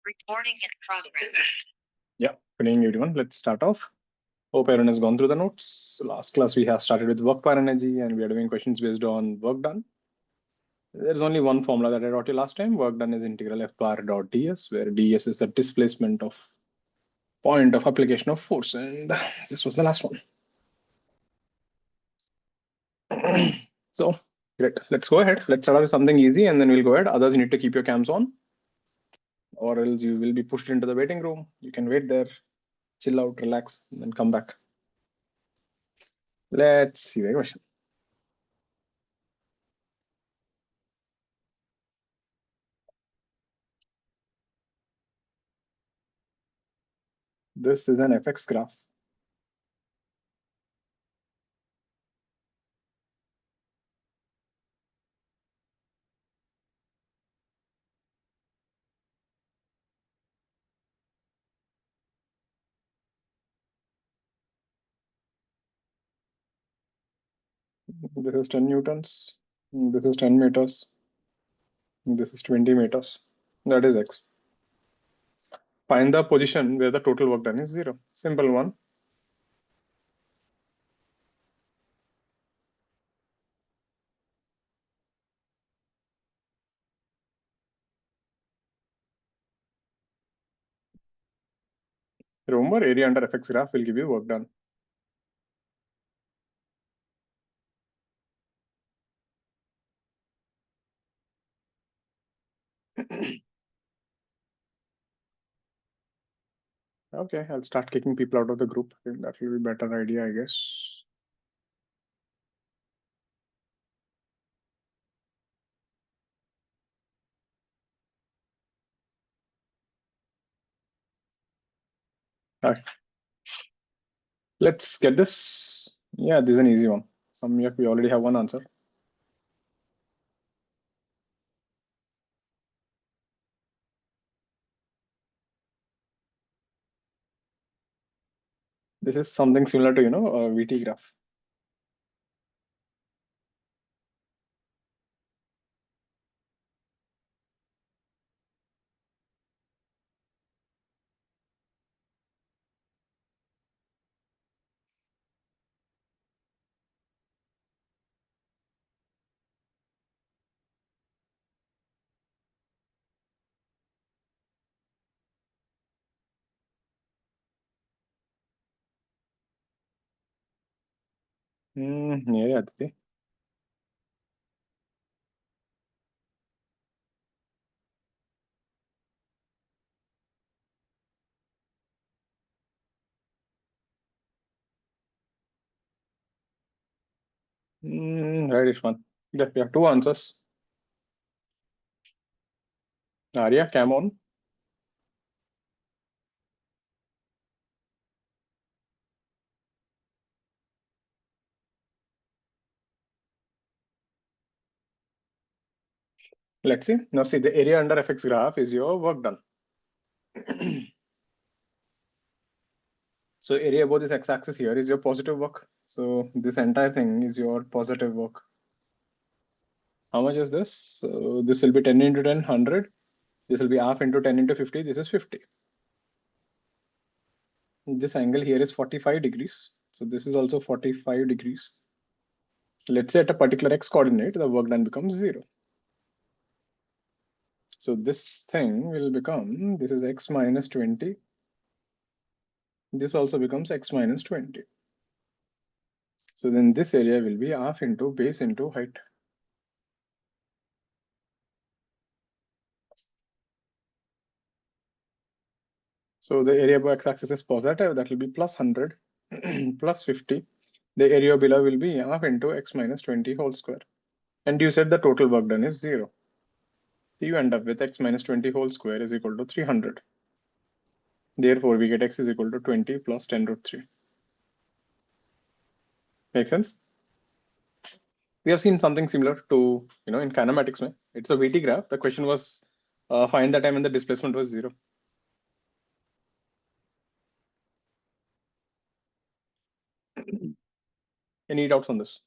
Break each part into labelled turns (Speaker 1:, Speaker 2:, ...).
Speaker 1: Recording in progress.
Speaker 2: Yeah, good evening, everyone. Let's start off. Hope everyone has gone through the notes. Last class we have started with work per energy and we are doing questions based on work done. There's only one formula that I taught you last time. Work done is integral F bar dot ds, where ds is the displacement of point of application of force, and this was the last one. So great. Let's go ahead. Let's start with something easy and then we'll go ahead. Others, you need to keep your cams on, or else you will be pushed into the waiting room. You can wait there, chill out, relax, and then come back. Let's see the question. This is an FX graph. This is 10 newtons. This is 10 meters. This is 20 meters. That is X. Find the position where the total work done is 0. Simple one. Remember, area under FX graph will give you work done. Okay, I'll start kicking people out of the group. I think that will be a better idea, I guess. All right. Let's get this. Yeah, this is an easy one. We already have one answer. This is something similar to, a VT graph. Yeah, Aditi. Right, Ishwan. Yeah, we have two answers. Arya, cam on. Let's see. Now see, the area under FX graph is your work done. So area above this x-axis here is your positive work. So this entire thing is your positive work. How much is this? So this will be 10 into 10, 100. This will be half into 10 into 50. This is 50. This angle here is 45 degrees. So this is also 45 degrees. Let's say at a particular x coordinate, the work done becomes 0. So this thing will become, this is x minus 20. This also becomes x minus 20. So then this area will be half into base into height. So the area above x-axis is positive, that will be plus 100 plus 50. The area below will be half into x minus 20 whole square. And you said the total work done is 0. So you end up with x minus 20 whole square is equal to 300. Therefore, we get x is equal to 20 plus 10 root 3. Make sense? We have seen something similar to, in kinematics. It's a VT graph. The question was find the time when the displacement was 0. Any doubts on this?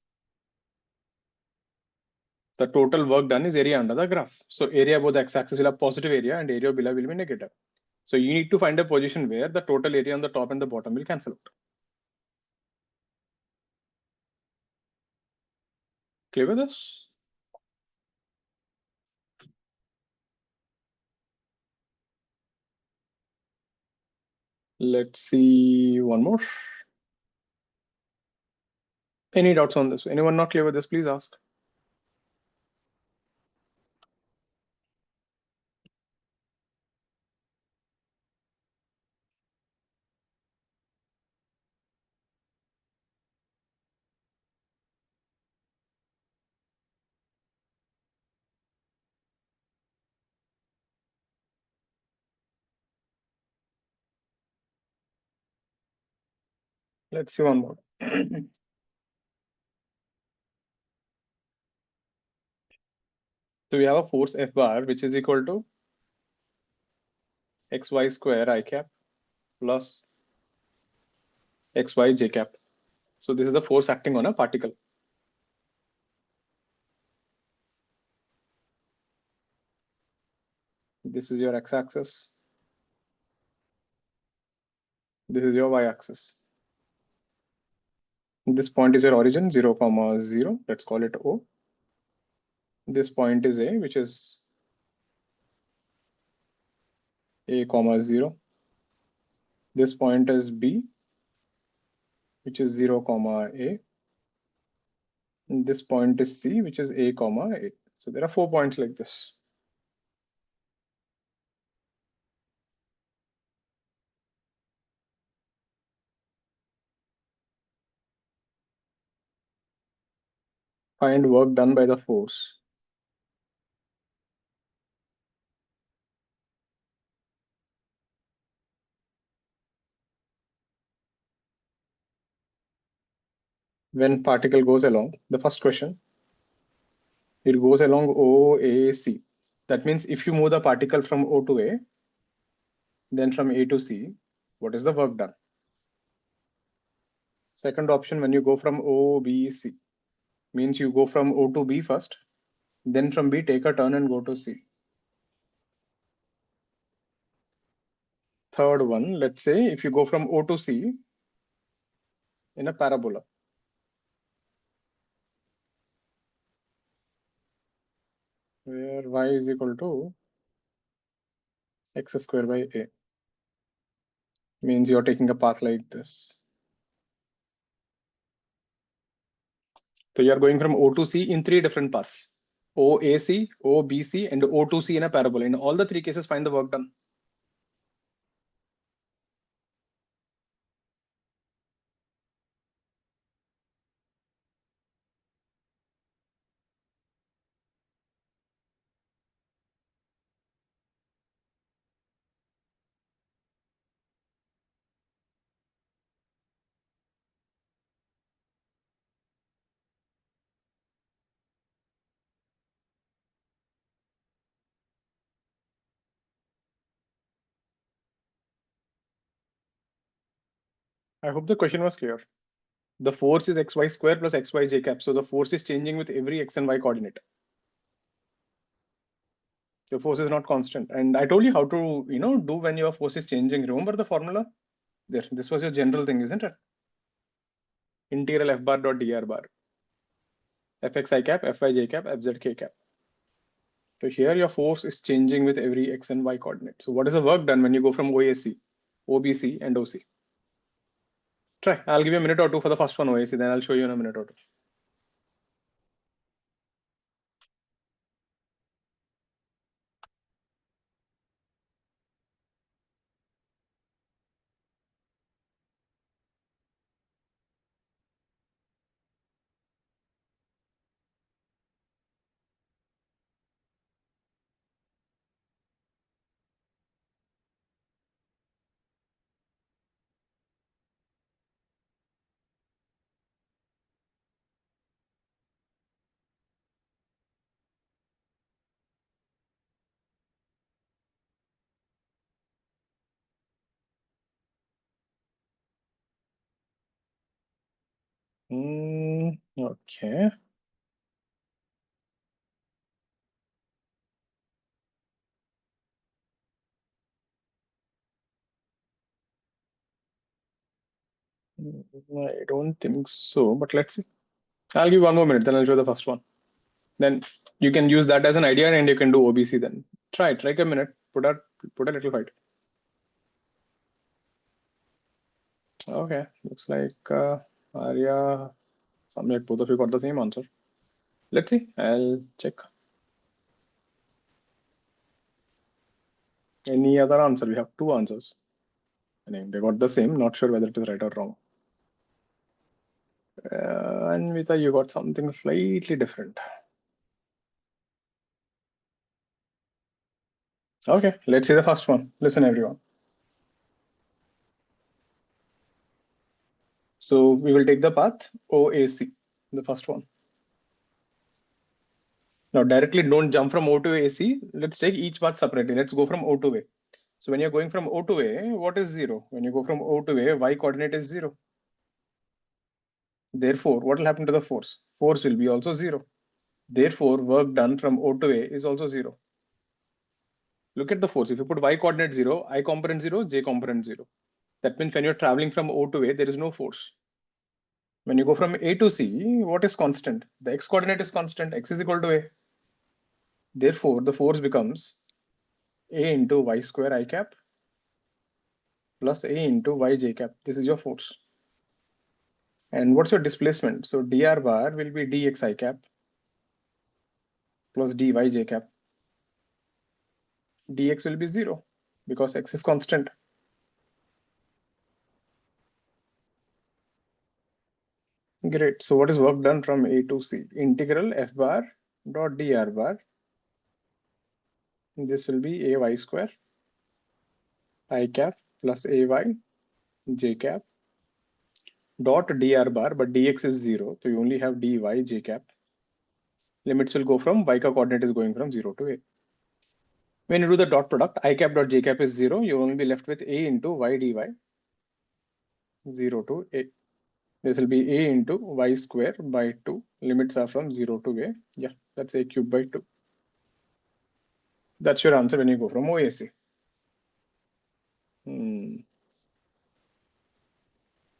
Speaker 2: The total work done is area under the graph. So area above the x-axis will have positive area and area below will be negative. So you need to find a position where the total area on the top and the bottom will cancel out. Clear with this? Let's see one more. Any doubts on this? Anyone not clear with this, please ask. Let's see one more. So we have a force F bar, which is equal to xy square I cap plus xy j cap. So this is the force acting on a particle. This is your x-axis. This is your y-axis. This point is your origin, 0, 0. Let's call it O. This point is A, which is A, 0. This point is B, which is 0, A. And this point is C, which is A, A. So there are 4 points like this. Find work done by the force. When particle goes along, the first question, it goes along OAC. That means if you move the particle from O to A, then from A to C, what is the work done? Second option, when you go from O, B, C, means you go from O to B first, then from B take a turn and go to C. Third one, let's say if you go from O to C in a parabola, where y is equal to x square by A, means you're taking a path like this. So you're going from O to C in 3 different paths: OAC, OBC, and O to C in a parabola. In all the 3 cases, find the work done. I hope the question was clear. The force is xy square plus xy j cap. So the force is changing with every x and y coordinate. Your force is not constant. And I told you how to, do when your force is changing. Remember the formula? There, this was your general thing, isn't it? Integral f bar dot dr bar. Fx I cap, Fy j cap, Fz k cap. So here your force is changing with every x and y coordinate. So what is the work done when you go from OAC, OBC, and OC? Try. I'll give you a minute or two for the first one, OAC, then I'll show you in a minute or two. Okay. I don't think so, but let's see. I'll give 1 more minute, then I'll show the first one. Then you can use that as an idea and you can do OBC then. Try it, like a minute, put a little fight. Okay, looks like Arya, Samyak, both of you got the same answer. Let's see, I'll check. Any other answer? We have two answers. I mean, they got the same, not sure whether it is right or wrong. And Vita, you got something slightly different. Okay, let's see the first one. Listen, everyone. So we will take the path OAC, the first one. Now directly don't jump from O to AC. Let's take each path separately. Let's go from O to A. So when you're going from O to A, what is 0? When you go from O to A, y coordinate is 0. Therefore, what will happen to the force? Force will be also 0. Therefore, work done from O to A is also 0. Look at the force. If you put y coordinate 0, I component 0, j component 0. That means when you're traveling from O to A, there is no force. When you go from A to C, what is constant? The x coordinate is constant. X is equal to A. Therefore, the force becomes A into y square I cap plus A into yj cap. This is your force. And what's your displacement? So dr bar will be dxi cap plus dyj cap. Dx will be 0 because x is constant. Great. So what is work done from A to C? Integral f bar dot dr bar. This will be ay square I cap plus ay j cap dot dr bar, but dx is 0. So you only have dy j cap. Limits will go from y coordinate is going from 0 to A. When you do the dot product, I cap dot j cap is 0. You will only be left with A into y dy 0 to A. This will be A into y square by 2. Limits are from 0 to A. Yeah, that's A cube by 2. That's your answer when you go from OAC.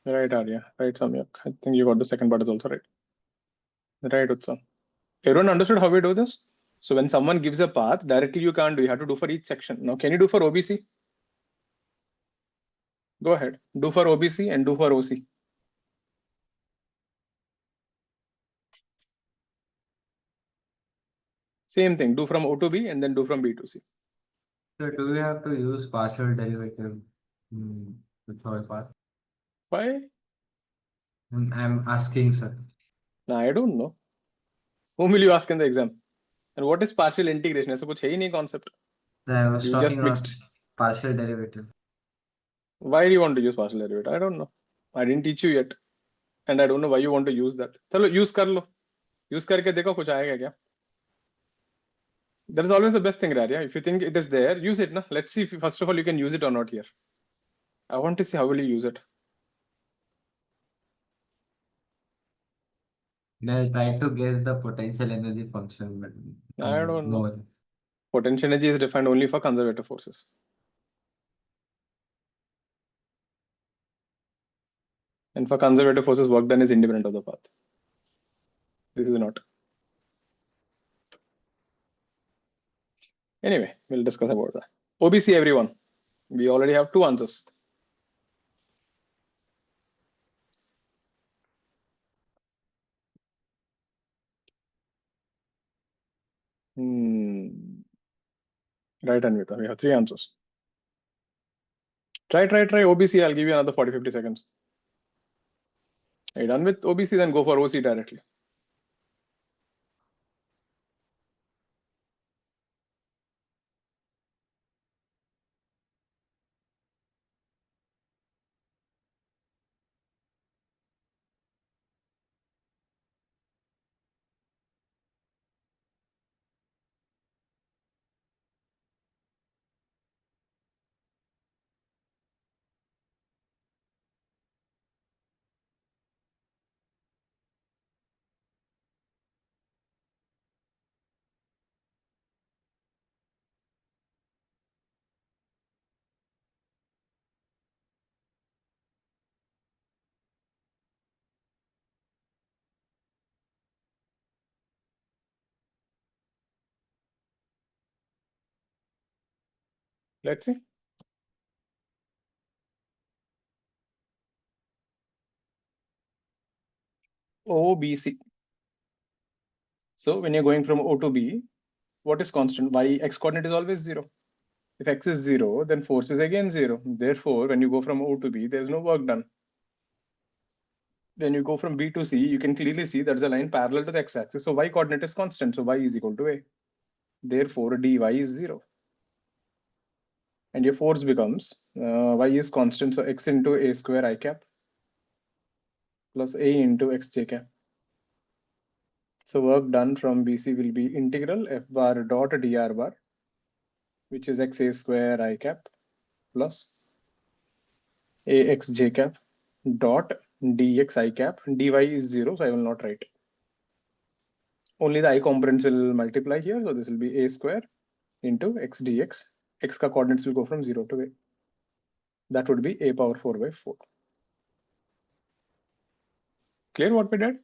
Speaker 2: Right, Arya. Right, Samyak. I think you got the second part is also right. Right, Utsav. Everyone understood how we do this? So when someone gives a path, directly you can't do. You have to do for each section. Now, can you do for OBC? Go ahead. Do for OBC and do for OC. Same thing. Do from O to B and then do from B to C.
Speaker 1: So do we have to use partial derivative the third part?
Speaker 2: Why?
Speaker 1: I'm asking, sir.
Speaker 2: I don't know. Whom will you ask in the exam? And what is partial integration? ऐसा कुछ है ही नहीं concept.
Speaker 1: I was
Speaker 2: You
Speaker 1: talking
Speaker 2: just
Speaker 1: about
Speaker 2: mixed.
Speaker 1: partial derivative.
Speaker 2: Why do you want to use partial derivative? I don't know. I didn't teach you yet. And I don't know why you want to use that. चलो use कर लो. Use करके देखो कुछ आएगा क्या? That is always the best thing, Rarya. If you think it is there, use it. Na? Let's see if first of all you can use it or not here. I want to see how will you use it.
Speaker 1: They'll try to guess the potential energy function, but
Speaker 2: I don't know.
Speaker 1: no.
Speaker 2: Potential energy is defined only for conservative forces. And for conservative forces, work done is independent of the path. This is not. Anyway, we'll discuss about that. OBC, everyone. We already have two answers. Right, Anvita. We have three answers. Try OBC. I'll give you another 40, 50 seconds. Are you done with OBC? Then go for OC directly. Let's see. OBC. So when you're going from O to B, what is constant? Y x coordinate is always 0. If x is 0, then force is again 0. Therefore, when you go from O to B, there's no work done. When you go from B to C, you can clearly see there's a line parallel to the x-axis. So y coordinate is constant. So y is equal to A. Therefore, dy is 0. And your force becomes y is constant. So x into A square I cap plus A into xj cap. So work done from BC will be integral f bar dot dr bar, which is xa square I cap plus axj cap dot dx I cap. Dy is 0, so I will not write. Only the I components will multiply here. So this will be a square into x dx. X ka coordinates will go from 0 to A. That would be a power 4 by 4. Clear what we did?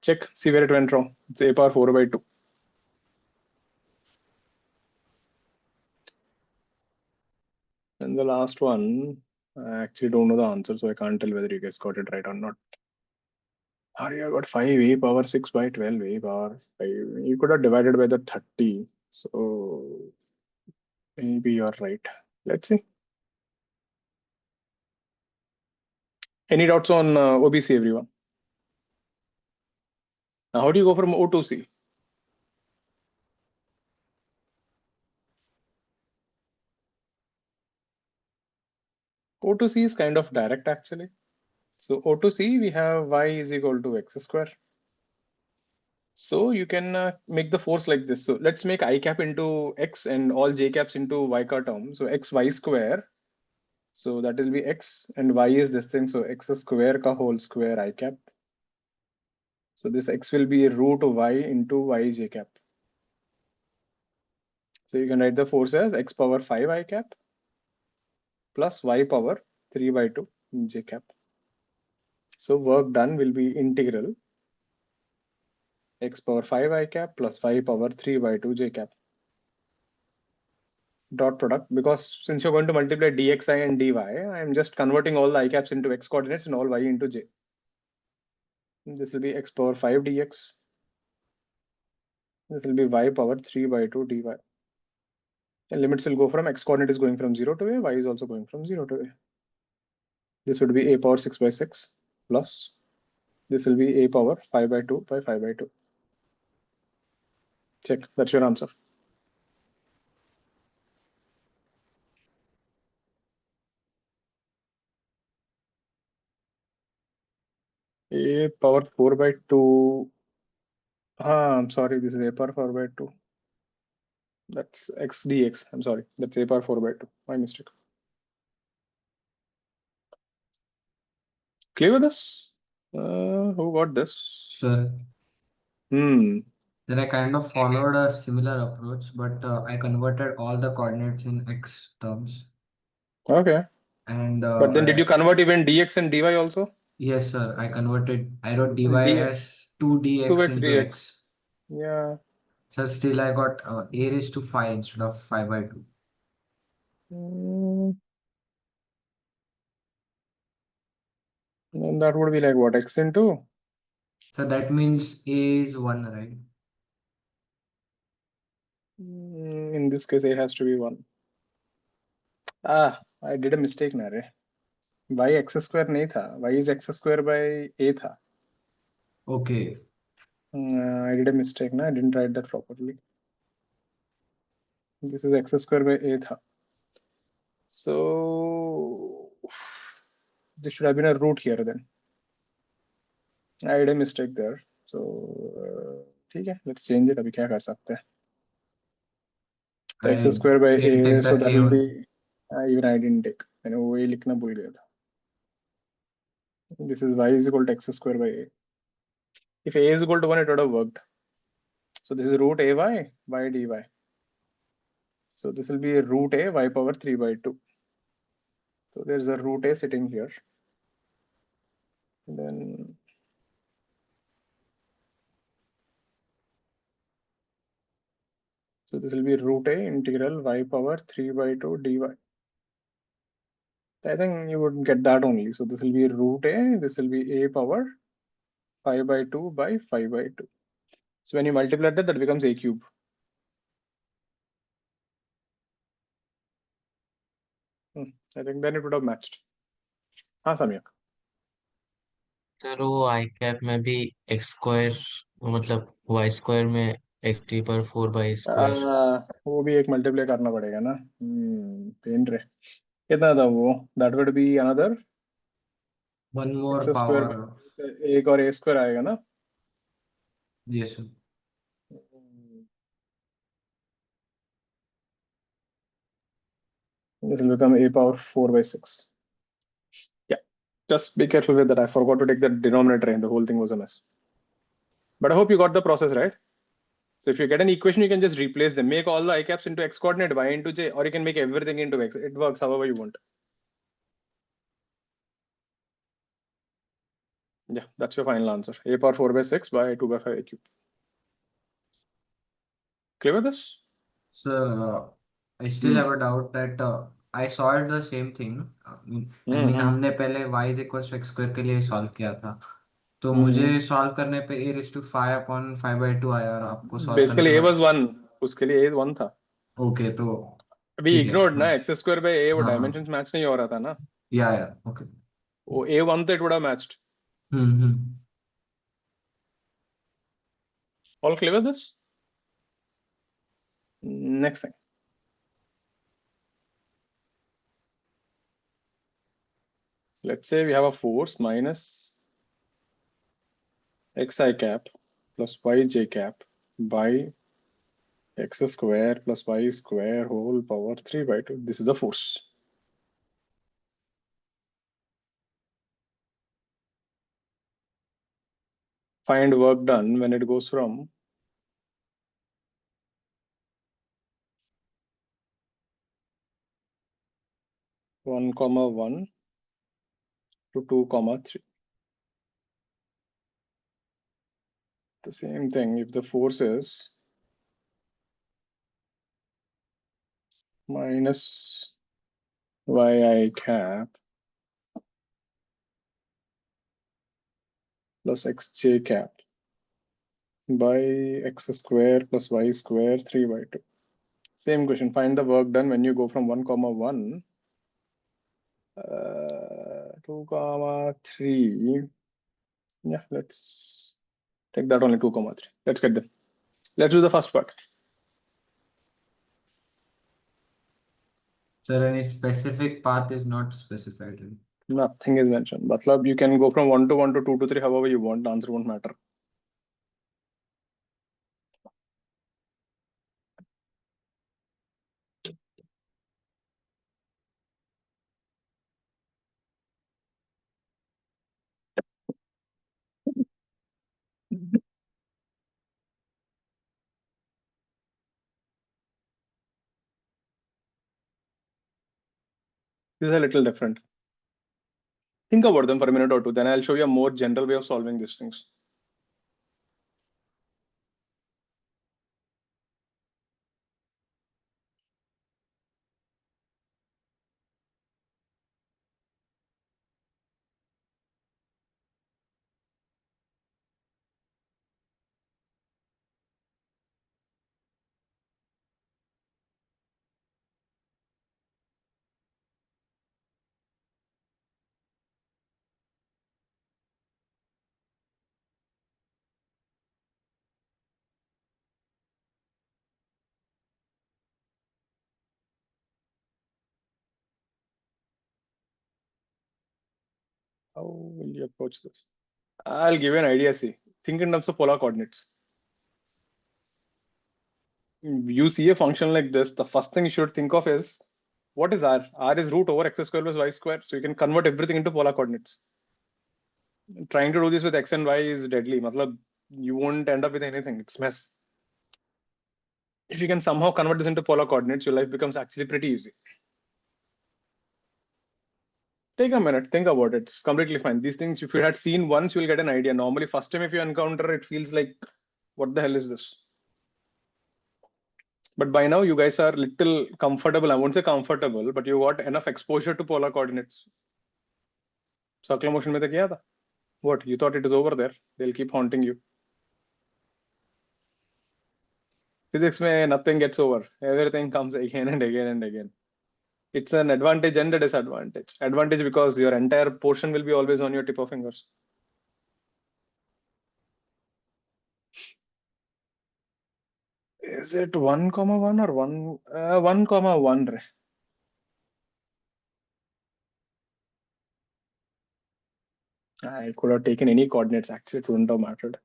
Speaker 2: Check, see where it went wrong. It's a power 4 by 2. And the last one, I actually don't know the answer, so I can't tell whether you guys got it right or not. Arya got 5a power 6 by 12a power 5. You could have divided by the 30. So maybe you're right. Let's see. Any doubts on OBC, everyone? Now, how do you go from O to C? O to C is kind of direct actually. So O to C, we have y is equal to x square. So you can make the force like this. So let's make I cap into x and all j caps into y ka term. So x y square. So that will be x and y is this thing. So x square ka whole square I cap. So this x will be root of y into y j cap. So you can write the force as x power 5 I cap plus y power 3 by 2 j cap. So work done will be integral x power 5 I cap plus y power 3 by 2 j cap. Dot product, because since you're going to multiply dxi and dy, I'm just converting all the I caps into x coordinates and all y into j. This will be x power 5 dx. This will be y power 3 by 2 dy. The limits will go from x coordinate is going from 0 to a, y is also going from 0 to a. This would be a power 6 by 6 plus this will be a power 5 by 2 by 5 by 2. Check, that's your answer. A power 4 by 2. I'm sorry, this is a power 4 by 2. That's x dx. I'm sorry, that's a power 4 by 2. My mistake. Clear with this? Who got this?
Speaker 1: Sir,
Speaker 2: Hmm.
Speaker 1: then I kind of followed a similar approach, but I converted all the coordinates in x terms.
Speaker 2: Okay.
Speaker 1: And
Speaker 2: But then did you convert even dx and dy also?
Speaker 1: yes, sir, I wrote dy
Speaker 2: D
Speaker 1: as 2dx
Speaker 2: 2x
Speaker 1: into
Speaker 2: dx.
Speaker 1: x.
Speaker 2: Yeah.
Speaker 1: So still I got a raised to 5 instead of 5 by 2.
Speaker 2: Mm, then that would be like what, x into?
Speaker 1: So that means a is 1, right?
Speaker 2: In this case, a has to be 1. I did a mistake ना रे. Y x square नहीं था. Y is x square by a था.
Speaker 1: Okay.
Speaker 2: I did a mistake ना. I didn't write that properly. This is x square by a था. So this should have been a root here then. I did a mistake there. So ठीक है. Let's change it. अभी क्या कर सकते हैं? So x
Speaker 1: I
Speaker 2: square by
Speaker 1: didn't
Speaker 2: a.
Speaker 1: take
Speaker 2: So
Speaker 1: the
Speaker 2: that will
Speaker 1: a1.
Speaker 2: be even I didn't take. मैंने वो a लिखना भूल गया था. This is y is equal to x square by a. If a is equal to 1, it would have worked. So this is root ay y dy. So this will be root a y power 3 by 2. So there's a root a sitting here. And then So this will be root a integral y power 3 by 2 dy. I think you would get that only. So this will be root a, this will be a power 5 by 2 by 5 by 2. So when you multiply that, that becomes a cube. I think then it would have matched. हाँ Samyak.
Speaker 3: Sir वो आई cap में भी x square मतलब Y square में x T पर 4/स्क्वायर
Speaker 2: वो भी एक मल्टीप्लाई करना पड़ेगा ना. पेन रे. कितना था वो? That would be another
Speaker 1: One more
Speaker 2: x square
Speaker 1: power.
Speaker 2: by एक और a square आएगा ना.
Speaker 1: Yes, sir.
Speaker 2: This will become a power 4 by 6. Yeah, just be careful with that. I forgot to take the denominator and the whole thing was a mess. But I hope you got the process right. So if you get an equation, you can just replace them. Make all the I caps into x coordinate, y into j, or you can make everything into x. It works however you want. Yeah, that's your final answer. A power 4 by 6 by 2 by 5 a cube. Clear with this?
Speaker 1: Sir, I still have a doubt that I solved the same thing. I mean, हमने पहले y is equals to x square के लिए solve किया था. तो मुझे solve करने पे a raised to 5/5/2 आया और आपको solve करने
Speaker 2: Basically
Speaker 1: पे
Speaker 2: a was 1. उसके लिए a 1 था.
Speaker 1: Okay, तो
Speaker 2: We
Speaker 1: ठीक है.
Speaker 2: ignored ना x square by a वो
Speaker 1: हाँ,
Speaker 2: dimensions match नहीं हो रहा था ना.
Speaker 1: Yeah, okay.
Speaker 2: वो a 1 तो it would have matched.
Speaker 1: Hmm.
Speaker 2: All clear with this? Next thing. Let's say we have a force minus xi cap plus yj cap by x square plus y square whole power 3 by 2. This is the force. Find work done when it goes from 1, 1 to 2, 3. The same thing if the force is minus yi cap plus xj cap by x square plus y square 3 by 2. Same question. Find the work done when you go from 1, 1 2, 3. Yeah, let's take that only 2, 3. Let's get them. Let's do the first part.
Speaker 1: Sir, any specific path is not specified.
Speaker 2: Nothing is mentioned. Matlab, you can go from 1 to 1 to 2 to 3, however you want. The answer won't matter. This is a little different. Think about them for a minute or two, then I'll show you a more general way of solving these things. How will you approach this? I'll give you an idea. See, think in terms of polar coordinates. You see a function like this, the first thing you should think of is, what is r? R is root over x square plus y square. So you can convert everything into polar coordinates. Trying to do this with x and y is deadly. Matlab, you won't end up with anything. It's mess. If you can somehow convert this into polar coordinates, your life becomes actually pretty easy. Take a minute, think about it. It's completely fine. These things, if you had seen once, you'll get an idea. Normally, first time if you encounter, it feels like, what the hell is this? But by now you guys are little comfortable. I won't say comfortable, but you got enough exposure to polar coordinates. Circular motion में तो किया था. What? You thought it is over there? They'll keep haunting you. Physics में nothing gets over. Everything comes again and again and again. It's an advantage and a disadvantage. Advantage because your entire portion will be always on your tip of fingers. Is it 1,1 or 1,1 re? I could have taken any coordinates actually, it wouldn't have mattered.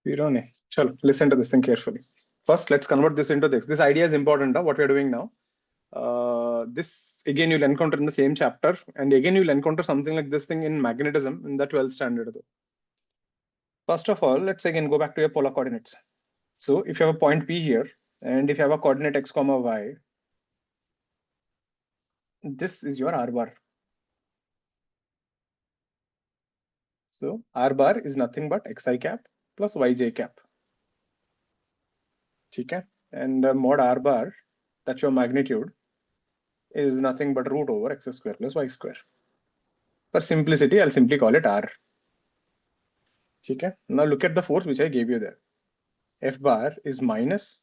Speaker 2: Chalo, listen to this thing carefully. First, let's convert this into this. This idea is important, what we're doing now. This again you'll encounter in the same chapter, and again you'll encounter something like this thing in magnetism in the 12th standard. First of all, let's again go back to your polar coordinates. So if you have a point P here, and if you have a coordinate x comma y, this is your r bar. So r bar is nothing but xi cap plus yj cap. Okay? And mod r bar, that's your magnitude, is nothing but root over x square plus y square. For simplicity, I'll simply call it r. Okay? Now look at the force which I gave you there. F bar is minus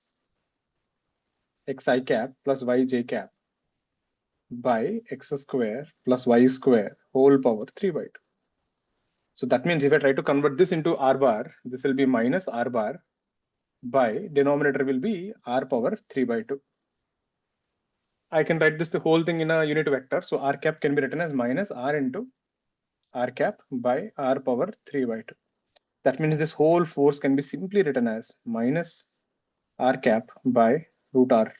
Speaker 2: xi cap plus yj cap by x square plus y square whole power 3 by 2. So that means if I try to convert this into r bar, this will be minus r bar by denominator will be r power 3 by 2. I can write this the whole thing in a unit vector. So r cap can be written as minus r into r cap by r power 3 by 2. That means this whole force can be simply written as minus r cap by root r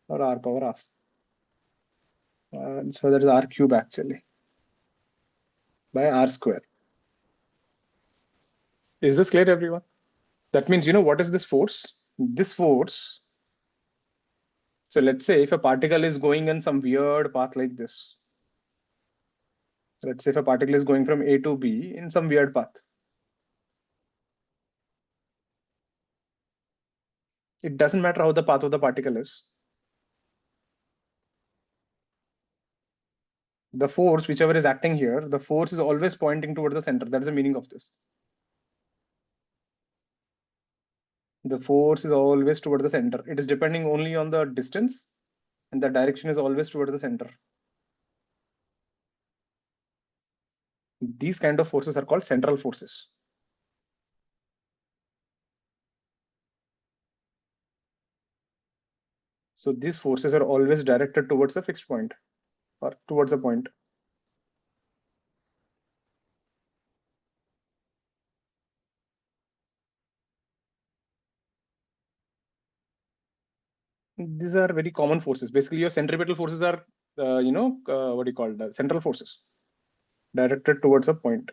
Speaker 2: or r power half. So that is r cube actually by r square. Is this clear, everyone? That means, you know, what is this force? This force. So let's say if a particle is going in some weird path like this. Let's say if a particle is going from A to B in some weird path. It doesn't matter how the path of the particle is. The force, whichever is acting here, the force is always pointing towards the center. That is the meaning of this. The force is always towards the center. It is depending only on the distance, and the direction is always towards the center. These kind of forces are called central forces. So these forces are always directed towards a fixed point or towards a point. These are very common forces. Basically, your centripetal forces are, what do you call it? Central forces directed towards a point.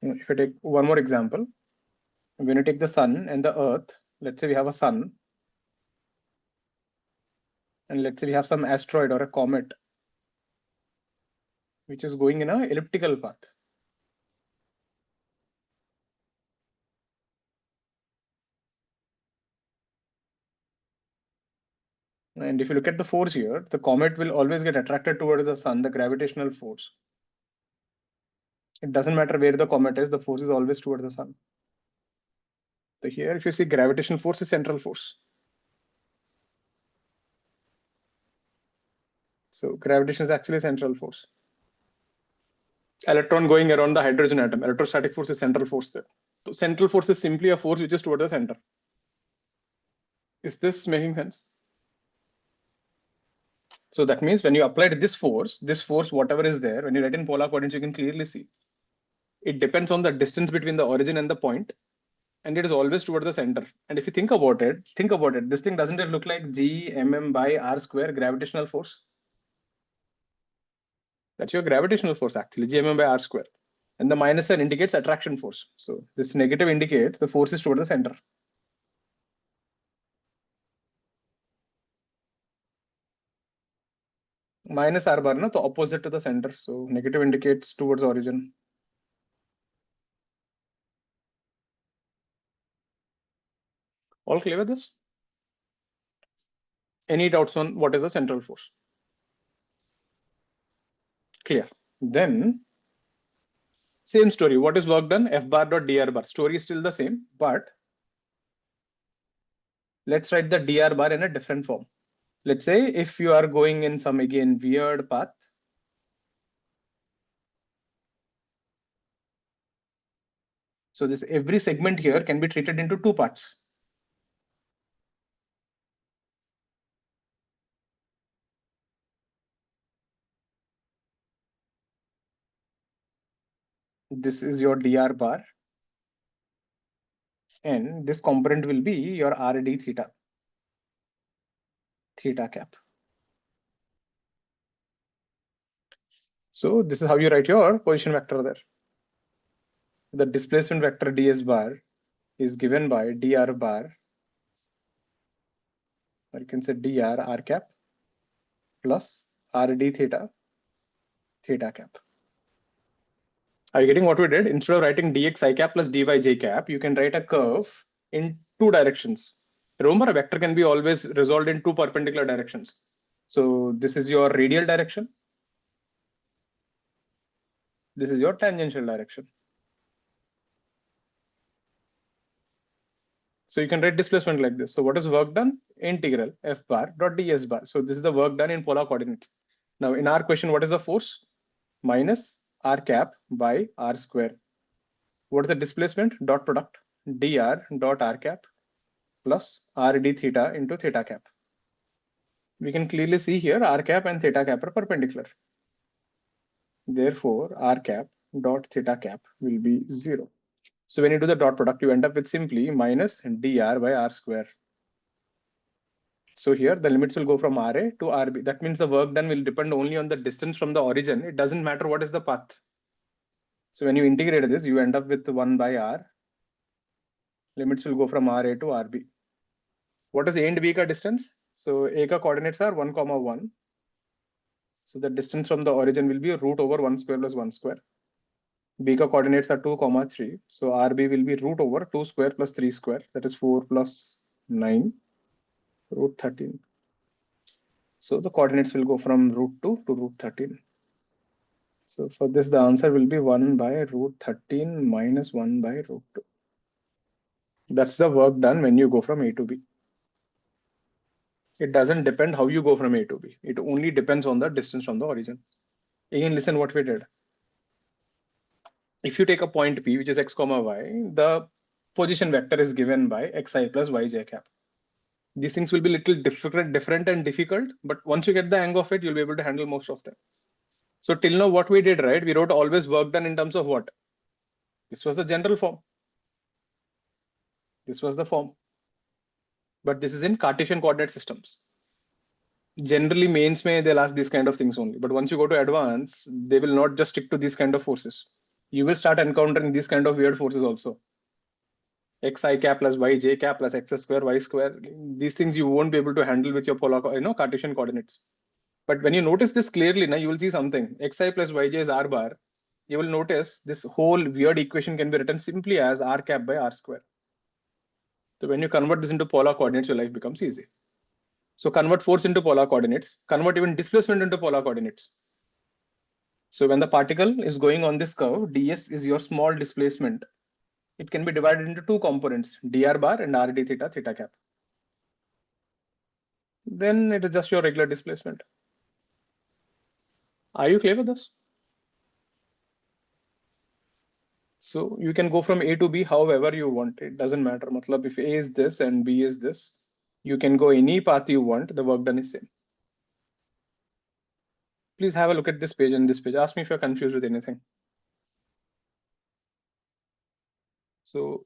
Speaker 2: If I take one more example, when you take the sun and the earth, let's say we have a sun, and let's say we have some asteroid or a comet, which is going in an elliptical path. And if you look at the force here, the comet will always get attracted towards the sun, the gravitational force. It doesn't matter where the comet is, the force is always towards the sun. So here, if you see gravitational force is central force. So gravitation is actually a central force. Electron going around the hydrogen atom, electrostatic force is central force there. So central force is simply a force which is toward the center. Is this making sense? So that means when you applied this force, whatever is there, when you write in polar coordinates, you can clearly see it depends on the distance between the origin and the point, and it is always towards the center. And if you think about it, this thing, doesn't it look like G mm by r square gravitational force? That's your gravitational force actually, G mm by r square. And the minus sign indicates attraction force. So this negative indicates the force is toward the center. Minus r bar, no, the opposite to the center. So negative indicates towards origin. All clear with this? Any doubts on what is the central force? Clear. Then same story. What is work done? F bar dot dr bar. Story is still the same, but let's write the dr bar in a different form. Let's say if you are going in some again weird path, so this every segment here can be treated into two parts. This is your dr bar, and this component will be your rd theta cap. So this is how you write your position vector there. The displacement vector ds bar is given by dr bar, or you can say dr r cap plus rd theta cap. Are you getting what we did? Instead of writing dx I cap plus dy j cap, you can write a curve in two directions. Remember, a vector can be always resolved in two perpendicular directions. So this is your radial direction. This is your tangential direction. So you can write displacement like this. So what is work done? Integral f bar dot ds bar. So this is the work done in polar coordinates. Now in our question, what is the force? Minus r cap by r square. What is the displacement? Dot product dr dot r cap plus rd theta into theta cap. We can clearly see here r cap and theta cap are perpendicular. Therefore, r cap dot theta cap will be 0. So when you do the dot product, you end up with simply minus dr by r square. So here the limits will go from Ra to Rb. That means the work done will depend only on the distance from the origin. It doesn't matter what is the path. So when you integrate this, you end up with 1 by r. Limits will go from Ra to Rb. What is A and B ka distance? So A ka coordinates are 1, 1. So the distance from the origin will be root over 1 square plus 1 square. B ka coordinates are 2, 3. So Rb will be root over 2 square plus 3 square. That is 4 plus 9, root 13. So the coordinates will go from root 2 to root 13. So for this, the answer will be 1 by root 13 minus 1 by root 2. That's the work done when you go from A to B. It doesn't depend how you go from A to B. It only depends on the distance from the origin. Again, listen what we did. If you take a point P, which is x, y, the position vector is given by xi plus yj cap. These things will be little different and difficult, but once you get the hang of it, you'll be able to handle most of them. So till now, what we did, right? We wrote always work done in terms of what? This was the general form. This was the form. But this is in Cartesian coordinate systems. Generally, mains they'll ask these kind of things only. But once you go to advanced, they will not just stick to these kind of forces. You will start encountering these kind of weird forces also. Xi cap plus yj cap plus x square y square. These things you won't be able to handle with your polar, Cartesian coordinates. But when you notice this clearly, now you will see something. Xi plus yj is r bar. You will notice this whole weird equation can be written simply as r cap by r square. So when you convert this into polar coordinates, your life becomes easy. So convert force into polar coordinates, convert even displacement into polar coordinates. So when the particle is going on this curve, ds is your small displacement. It can be divided into two components, dr bar and rd theta cap. Then it is just your regular displacement. Are you clear with this? So you can go from A to B however you want. It doesn't matter. Matlab, if A is this and B is this, You can go any path you want. The work done is same. Please have a look at this page and this page. Ask me if you're confused with anything. So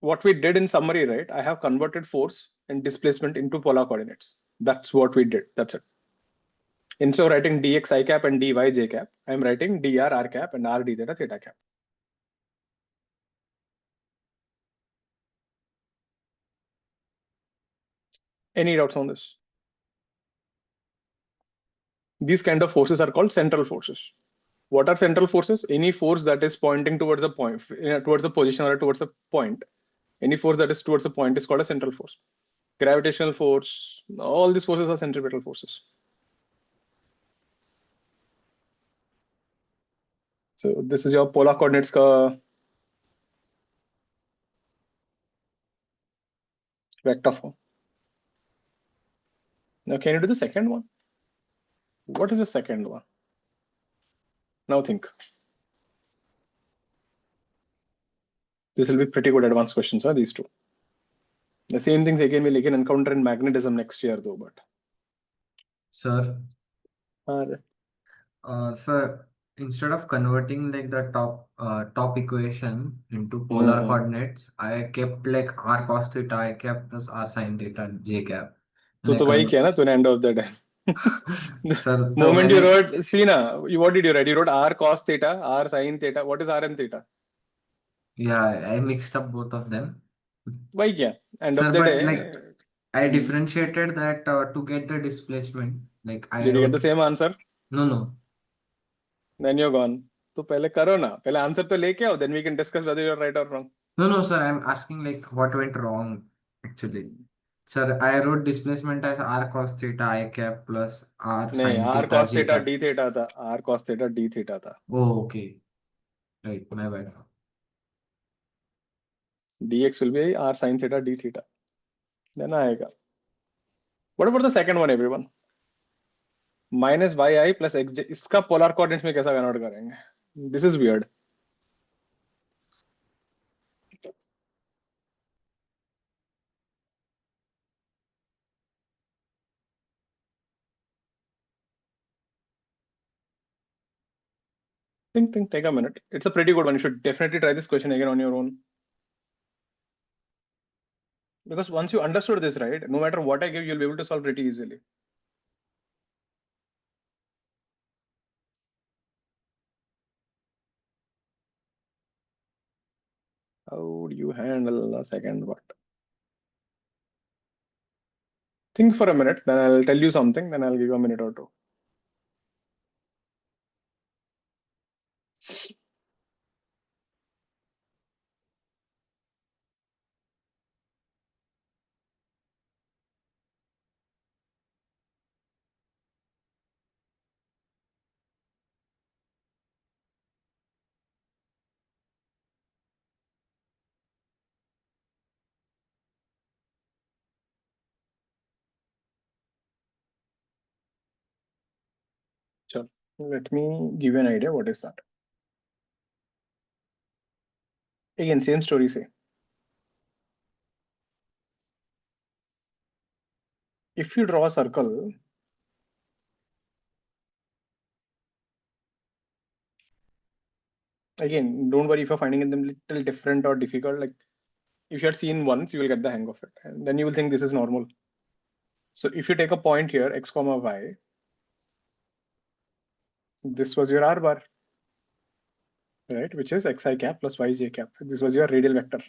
Speaker 2: what we did in summary, right? I have converted force and displacement into polar coordinates. That's what we did. That's it. Instead of writing dx I cap and dy j cap, I'm writing dr r cap and r d theta theta cap. Any doubts on this? These kind of forces are called central forces. What are central forces? Any force that is pointing towards a point, towards a position or towards a point. Any force that is towards a point is called a central force. Gravitational force, all these forces are centripetal forces. So this is your polar coordinates vector form. Now can you do the second one? What is the second one? Now think. This will be pretty good advanced questions, huh? These two. The same things again we'll again encounter in magnetism next year though, but.
Speaker 1: Sir,
Speaker 2: Uh,
Speaker 1: sir, instead of converting like the top equation into polar coordinates, I kept like r cos theta I cap plus r sin theta j cap.
Speaker 2: तो वही किया ना तूने end of the day.
Speaker 1: Sir तो
Speaker 2: Moment you
Speaker 1: मैंने
Speaker 2: wrote, see na, what did you write? You wrote r cos theta, r sin theta. What is r and theta?
Speaker 1: yeah, I mixed up both of them.
Speaker 2: वही किया. End
Speaker 1: Sir,
Speaker 2: of the
Speaker 1: but
Speaker 2: day.
Speaker 1: like I differentiated that to get the displacement. Like I
Speaker 2: Did you get
Speaker 1: wrote
Speaker 2: the same answer?
Speaker 1: no.
Speaker 2: Then you're gone. तो पहले करो ना. पहले answer तो लेके आओ. Then we can discuss whether you're right or wrong.
Speaker 1: No, sir. I'm asking like what went wrong actually. Sir, I wrote displacement as r cos theta I cap plus r
Speaker 2: नहीं,
Speaker 1: sin
Speaker 2: r
Speaker 1: theta
Speaker 2: cos
Speaker 1: j
Speaker 2: theta
Speaker 1: cap.
Speaker 2: d theta था. r cos theta d theta था.
Speaker 1: Oh, okay. Right, my bad.
Speaker 2: dx will be r sin theta d theta. Then आएगा. What about the second one, everyone? Minus yi plus xj. इसका polar coordinates में कैसा convert करेंगे? This is weird. Think, take a minute. It's a pretty good one. You should definitely try this question again on your own. Because once you understood this, right, no matter what I give, you'll be able to solve pretty easily. How do you handle the second part? Think for a minute, then I'll tell you something, then I'll give you a minute or two. Sure. Let me give you an idea. What is that? Again, same story, say. If you draw a circle, again, don't worry if you're finding them little different or difficult. Like if you had seen once, you will get the hang of it. And then you will think this is normal. So if you take a point here, x comma y, this was your r bar, right? Which is xi cap plus yj cap. This was your radial vector.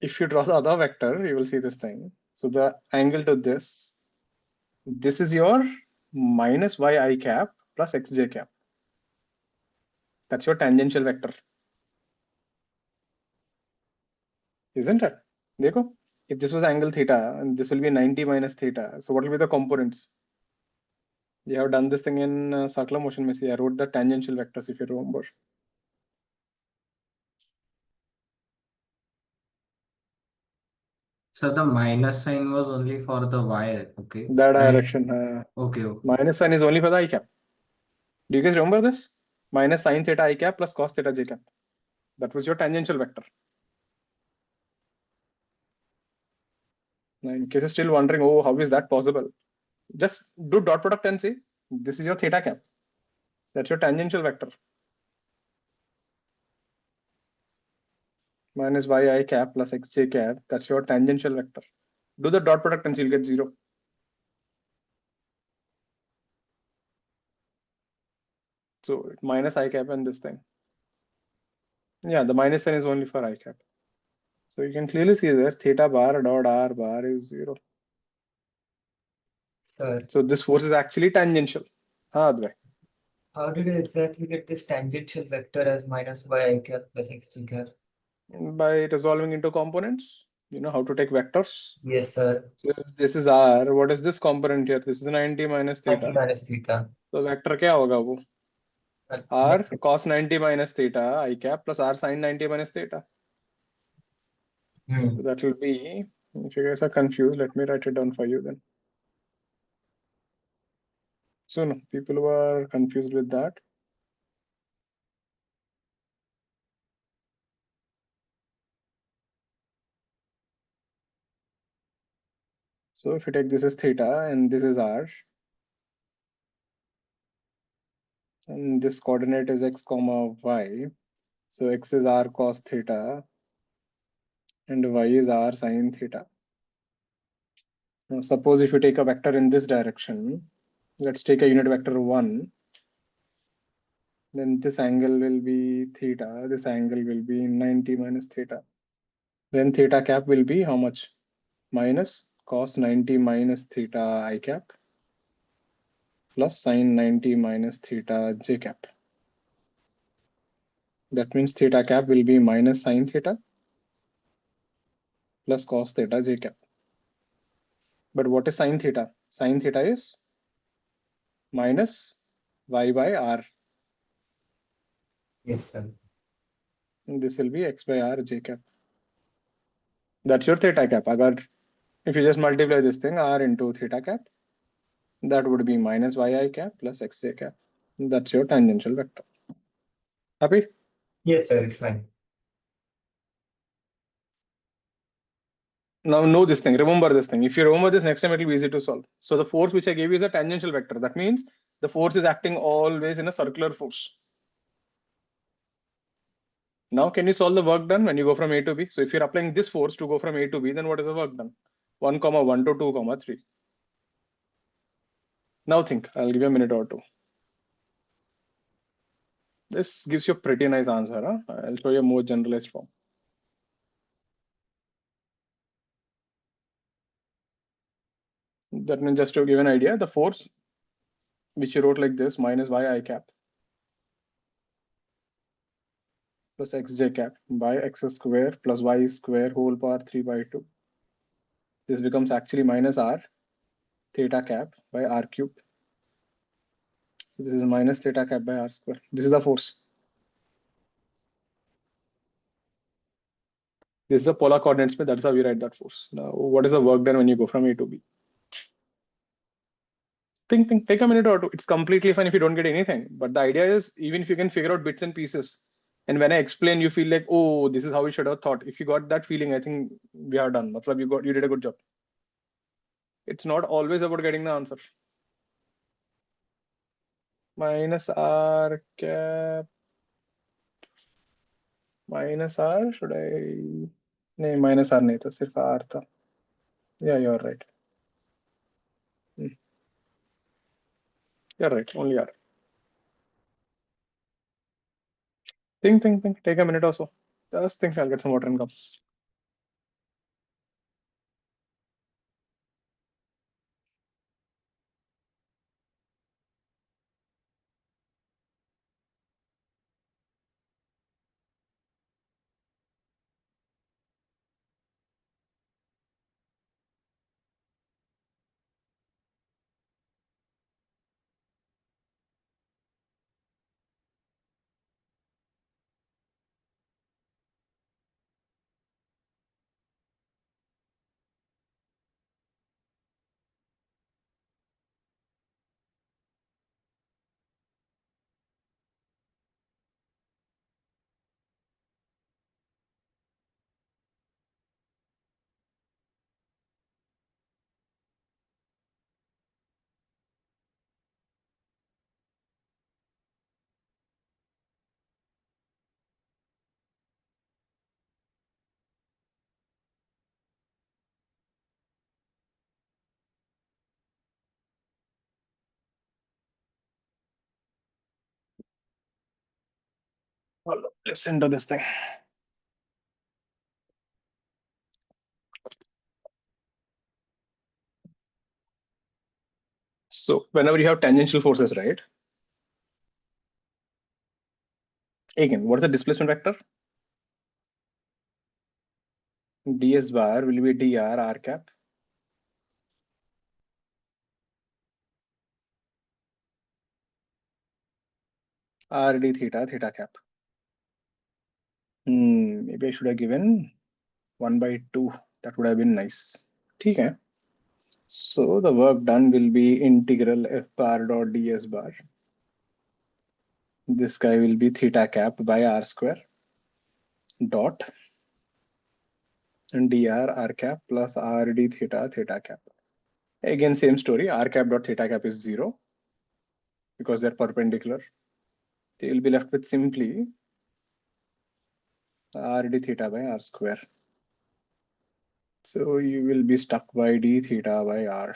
Speaker 2: If you draw the other vector, you will see this thing. So the angle to this is your minus yi cap plus xj cap. That's your tangential vector. Isn't it? Dekho, if this was angle theta and this will be 90 minus theta, so what will be the components? You have done this thing in circular motion. I wrote the tangential vectors if you remember.
Speaker 1: So the minus sign was only for the y, okay?
Speaker 2: That
Speaker 1: And
Speaker 2: direction.
Speaker 1: okay.
Speaker 2: Minus sign is only for the I cap. Do you guys remember this? minus sine theta I cap plus cos theta j cap. That was your tangential vector. Now, in case you're still wondering, oh, how is that possible? Just do dot product and see, this is your theta cap. That's your tangential vector. Minus yi cap plus xj cap, that's your tangential vector. Do the dot product and you'll get 0. So minus I cap and this thing. Yeah, the minus sign is only for I cap. So you can clearly see there theta bar dot r bar is 0.
Speaker 4: Sir,
Speaker 2: So this force is actually tangential. Advai.
Speaker 4: how did you exactly get this tangential vector as minus yi cap plus xt cap?
Speaker 2: By resolving into components, you know how to take vectors.
Speaker 4: Yes, sir.
Speaker 2: So if this is r, what is this component here? This is 90 minus
Speaker 4: 90
Speaker 2: theta.
Speaker 4: minus theta.
Speaker 2: So vector क्या होगा वो?
Speaker 4: Actually,
Speaker 2: R cos 90 minus theta I cap plus R sin 90 minus theta. So that will be, if you guys are confused, let me write it down for you then. So no, people who are confused with that. So if you take this as theta and this is R, and this coordinate is x comma y. So x is R cos theta and y is R sin theta. Now suppose if you take a vector in this direction, let's take a unit vector 1, then this angle will be theta, this angle will be 90 minus theta. Then theta cap will be how much? Minus cos 90 minus theta I cap plus sin 90 minus theta j cap. That means theta cap will be minus sin theta plus cos theta j cap. But what is sin theta? Sin theta is minus y by r.
Speaker 4: yes, sir.
Speaker 2: And this will be x by r j cap. That's your theta cap. If you just multiply this thing r into theta cap, that would be minus yi cap plus xj cap. That's your tangential vector. Happy?
Speaker 4: Yes, sir, it's fine.
Speaker 2: Now know this thing, remember this thing. If you remember this, next time it will be easy to solve. So the force which I gave you is a tangential vector. That means the force is acting always in a circular force. Now can you solve the work done when you go from A to B? So if you're applying this force to go from A to B, then what is the work done? 1, 1 to 2, 3. Now think, I'll give you a minute or two. This gives you a pretty nice answer. Huh? I'll show you a more generalized form. That means just to give an idea, the force which you wrote like this, minus yi cap plus xj cap by x square plus y square whole power 3 by 2. This becomes actually minus r theta cap by r cube. So this is minus theta cap by r square. This is the force. This is the polar coordinates. That's how we write that force. Now, what is the work done when you go from A to B? Think, take a minute or two. It's completely fine if you don't get anything. But the idea is, even if you can figure out bits and pieces, and when I explain, you feel like, oh, this is how we should have thought. If you got that feeling, I think we are done. Matlab, you did a good job. It's not always about getting the answer. Minus r cap minus r. Should I? No, minus r नहीं था, सिर्फ r था. Yeah, you're right. You're right. Only r. Think. Take a minute or so. Just think. I'll get some water and come. Listen to this thing. So whenever you have tangential forces, right? Again, what is the displacement vector? ds bar will be dr r cap. R d theta theta cap. Maybe I should have given 1/2. That would have been nice. Okay. So the work done will be integral f bar dot ds bar. This guy will be theta cap by r square dot and dr r cap plus r d theta theta cap. Again, same story. R cap dot theta cap is 0 because they're perpendicular. They will be left with simply r d theta by r square. So you will be stuck by d theta by r.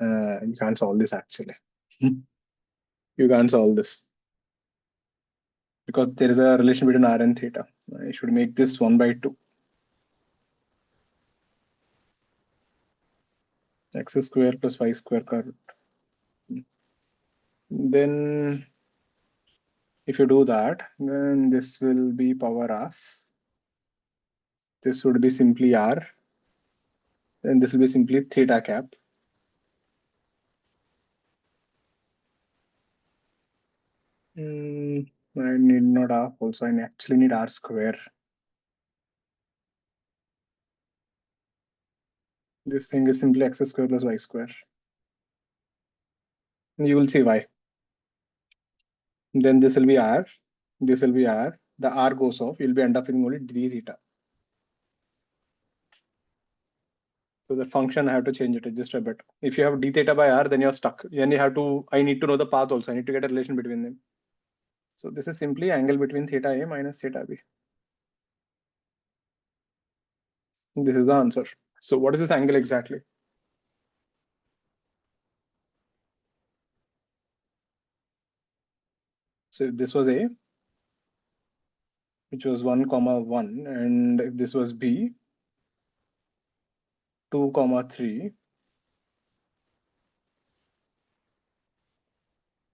Speaker 2: You can't solve this actually. You can't solve this because there is a relation between r and theta. I should make this 1/2. X square plus y square curved. Then if you do that, then this will be power of, this would be simply r, and this will be simply theta cap. I need not half also, I actually need r square. This thing is simply x square plus y square. You will see why. Then this will be r, this will be r, the r goes off, you'll be end up with only d theta. So the function I have to change it just a bit. If you have d theta by r, then you're stuck. Then you have to, I need to know the path also. I need to get a relation between them. So this is simply angle between theta a minus theta b. This is the answer. So what is this angle exactly? So if this was a, which was 1,1, and if this was b, 2,3,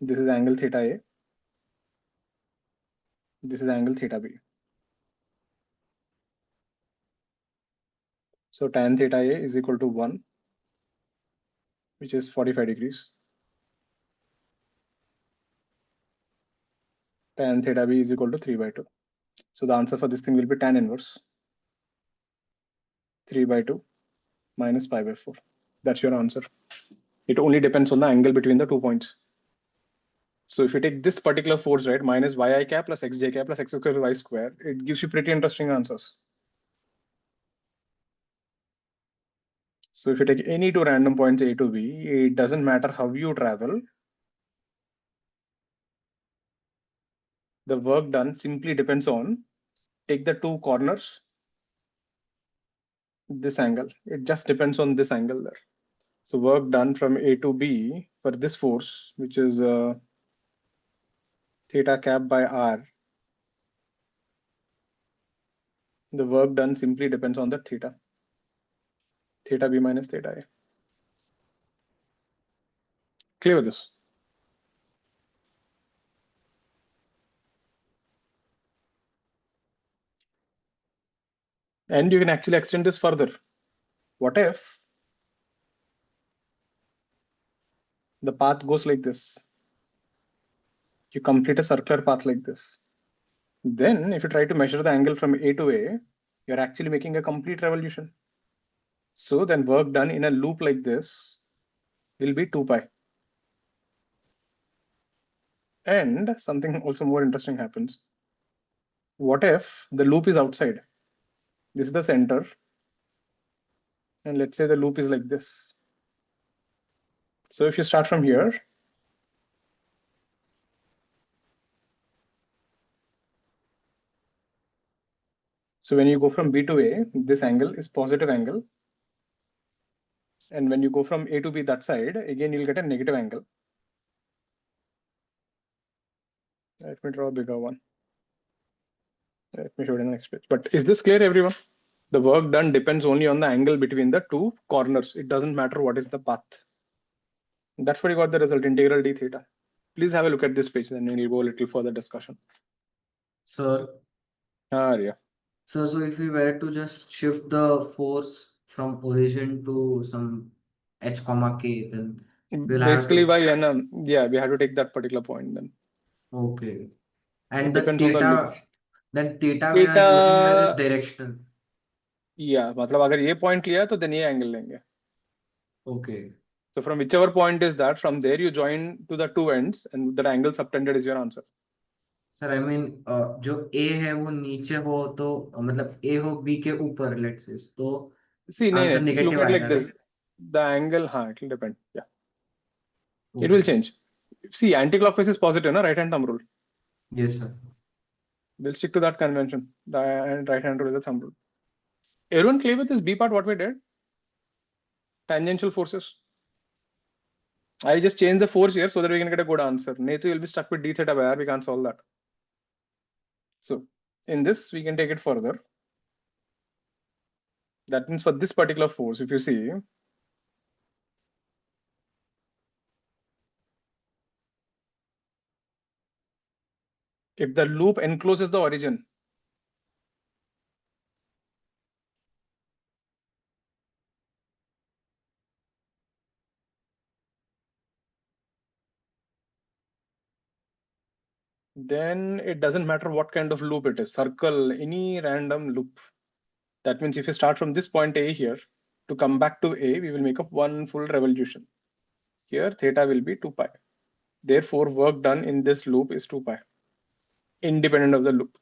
Speaker 2: this is angle theta a, this is angle theta b. So tan theta a is equal to 1, which is 45 degrees. Tan theta b is equal to 3/2. So the answer for this thing will be tan inverse 3/2 minus pi/4. That's your answer. It only depends on the angle between the 2 points. So if you take this particular force, right, minus yi cap plus xj cap plus x square y square, it gives you pretty interesting answers. So if you take any two random points A to B, it doesn't matter how you travel. The work done simply depends on, take the two corners, this angle. It just depends on this angle there. So work done from A to B for this force, which is theta cap by r. The work done simply depends on the theta. Theta b minus theta a. Clear with this? And you can actually extend this further. What if the path goes like this? You complete a circular path like this. Then if you try to measure the angle from A to A, you're actually making a complete revolution. So then work done in a loop like this will be 2 pi. And something also more interesting happens. What if the loop is outside? This is the center. And let's say the loop is like this. So if you start from here, so when you go from B to A, this angle is positive angle. And when you go from A to B that side, again, you'll get a negative angle. Let me draw a bigger one. Let me show it in the next page. But is this clear, everyone? The work done depends only on the angle between the two corners. It doesn't matter what is the path. That's what you got the result, integral d theta. Please have a look at this page, then we'll go a little further discussion.
Speaker 1: Sir,
Speaker 2: Yeah.
Speaker 1: so if we were to just shift the force from origin to some h comma k, then we'll have
Speaker 2: Basically,
Speaker 1: to.
Speaker 2: by n, yeah, we have to take that particular point then.
Speaker 1: Okay.
Speaker 2: It
Speaker 1: And the
Speaker 2: depends on the loop.
Speaker 1: then theta we are using here is
Speaker 2: Theta,
Speaker 1: directional.
Speaker 2: yeah, मतलब अगर ये point लिया तो then ये angle लेंगे.
Speaker 1: Okay.
Speaker 2: So from whichever point is that, from there you join to the two ends, and that angle subtended is your answer.
Speaker 1: Sir I mean जो ए है वो नीचे हो तो मतलब ए हो बी के ऊपर लेट्स से तो
Speaker 2: See,
Speaker 1: answer
Speaker 2: look
Speaker 1: negative
Speaker 2: at like
Speaker 1: आएगा
Speaker 2: this.
Speaker 1: Right?
Speaker 2: The angle, it will depend. Yeah, it will
Speaker 1: okay.
Speaker 2: change. See, anti-clockwise is positive, na? Right hand thumb rule.
Speaker 1: Yes sir.
Speaker 2: We'll stick to that convention. Right hand rule is the thumb rule. Everyone clear with this B part? What we did? Tangential forces. I just change the force here so that we can get a good answer. Neither you'll be stuck with d theta by r. We can't solve that. So in this, we can take it further. That means for this particular force, if you see, if the loop encloses the origin, then it doesn't matter what kind of loop it is, circle, any random loop. That means if you start from this point A here, to come back to A, we will make up one full revolution. Here, theta will be 2 pi. Therefore, work done in this loop is 2 pi, independent of the loop.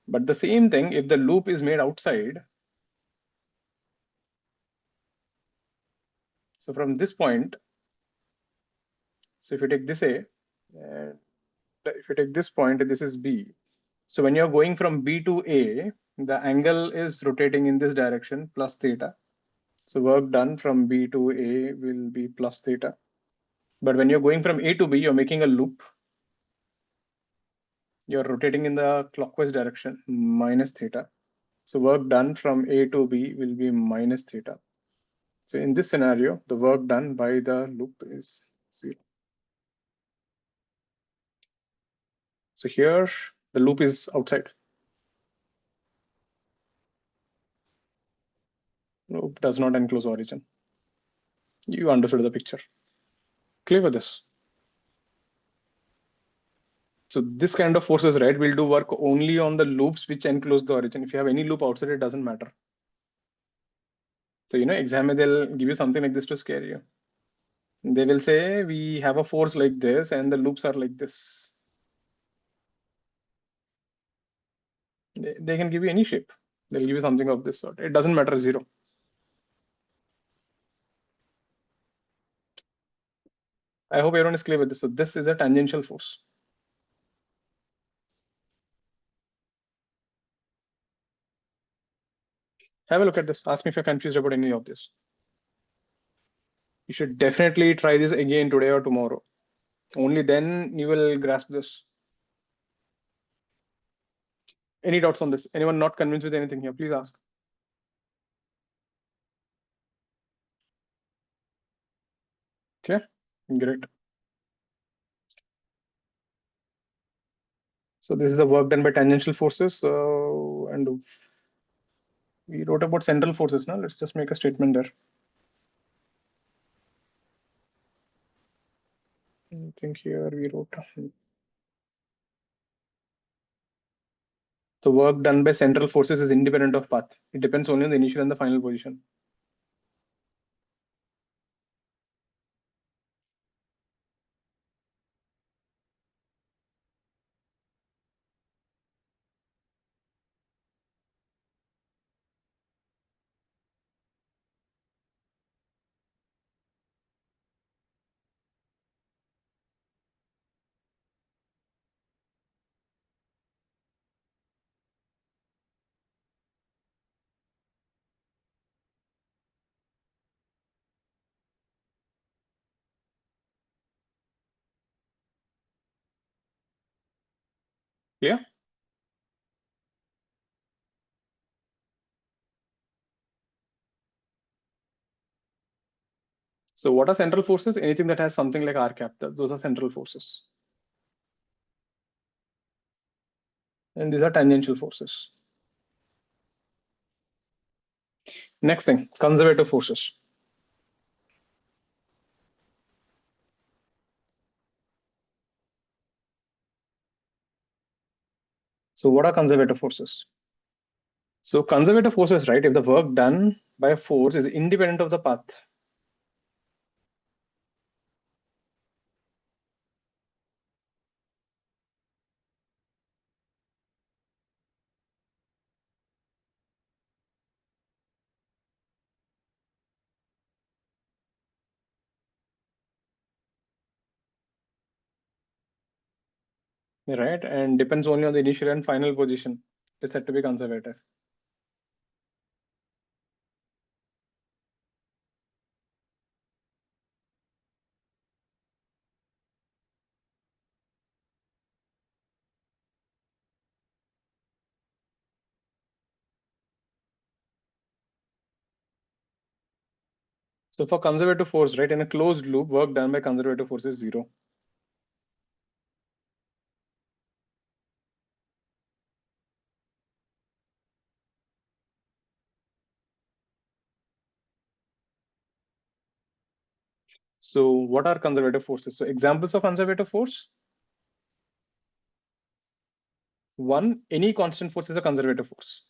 Speaker 2: But the same thing, if the loop is made outside, so from this point, so if you take this A, and if you take this point, this is B. So when you're going from B to A, the angle is rotating in this direction plus theta. So work done from B to A will be plus theta. But when you're going from A to B, you're making a loop. You're rotating in the clockwise direction, minus theta. So work done from A to B will be minus theta. So in this scenario, the work done by the loop is 0. So here, the loop is outside. Loop does not enclose origin. You understood the picture. Clear with this? So this kind of forces, right, will do work only on the loops which enclose the origin. If you have any loop outside, it doesn't matter. So, exam, they'll give you something like this to scare you. They will say, we have a force like this and the loops are like this. They can give you any shape. They'll give you something of this sort. It doesn't matter, 0. I hope everyone is clear with this. So this is a tangential force. Have a look at this. Ask me if you're confused about any of this. You should definitely try this again today or tomorrow. Only then you will grasp this. Any doubts on this? Anyone not convinced with anything here? Please ask. Clear? Great. So this is the work done by tangential forces. And we wrote about central forces now. Let's just make a statement there. I think here we wrote the work done by central forces is independent of path. It depends only on the initial and the final position. Yeah. So what are central forces? Anything that has something like R cap, those are central forces. And these are tangential forces. Next thing, conservative forces. So what are conservative forces? So conservative forces, right? If the work done by a force is independent of the path. Right, and depends only on the initial and final position, is said to be conservative. So for conservative force, right, in a closed loop, work done by conservative force is zero. So what are conservative forces? So examples of conservative force. One, any constant force is a conservative force.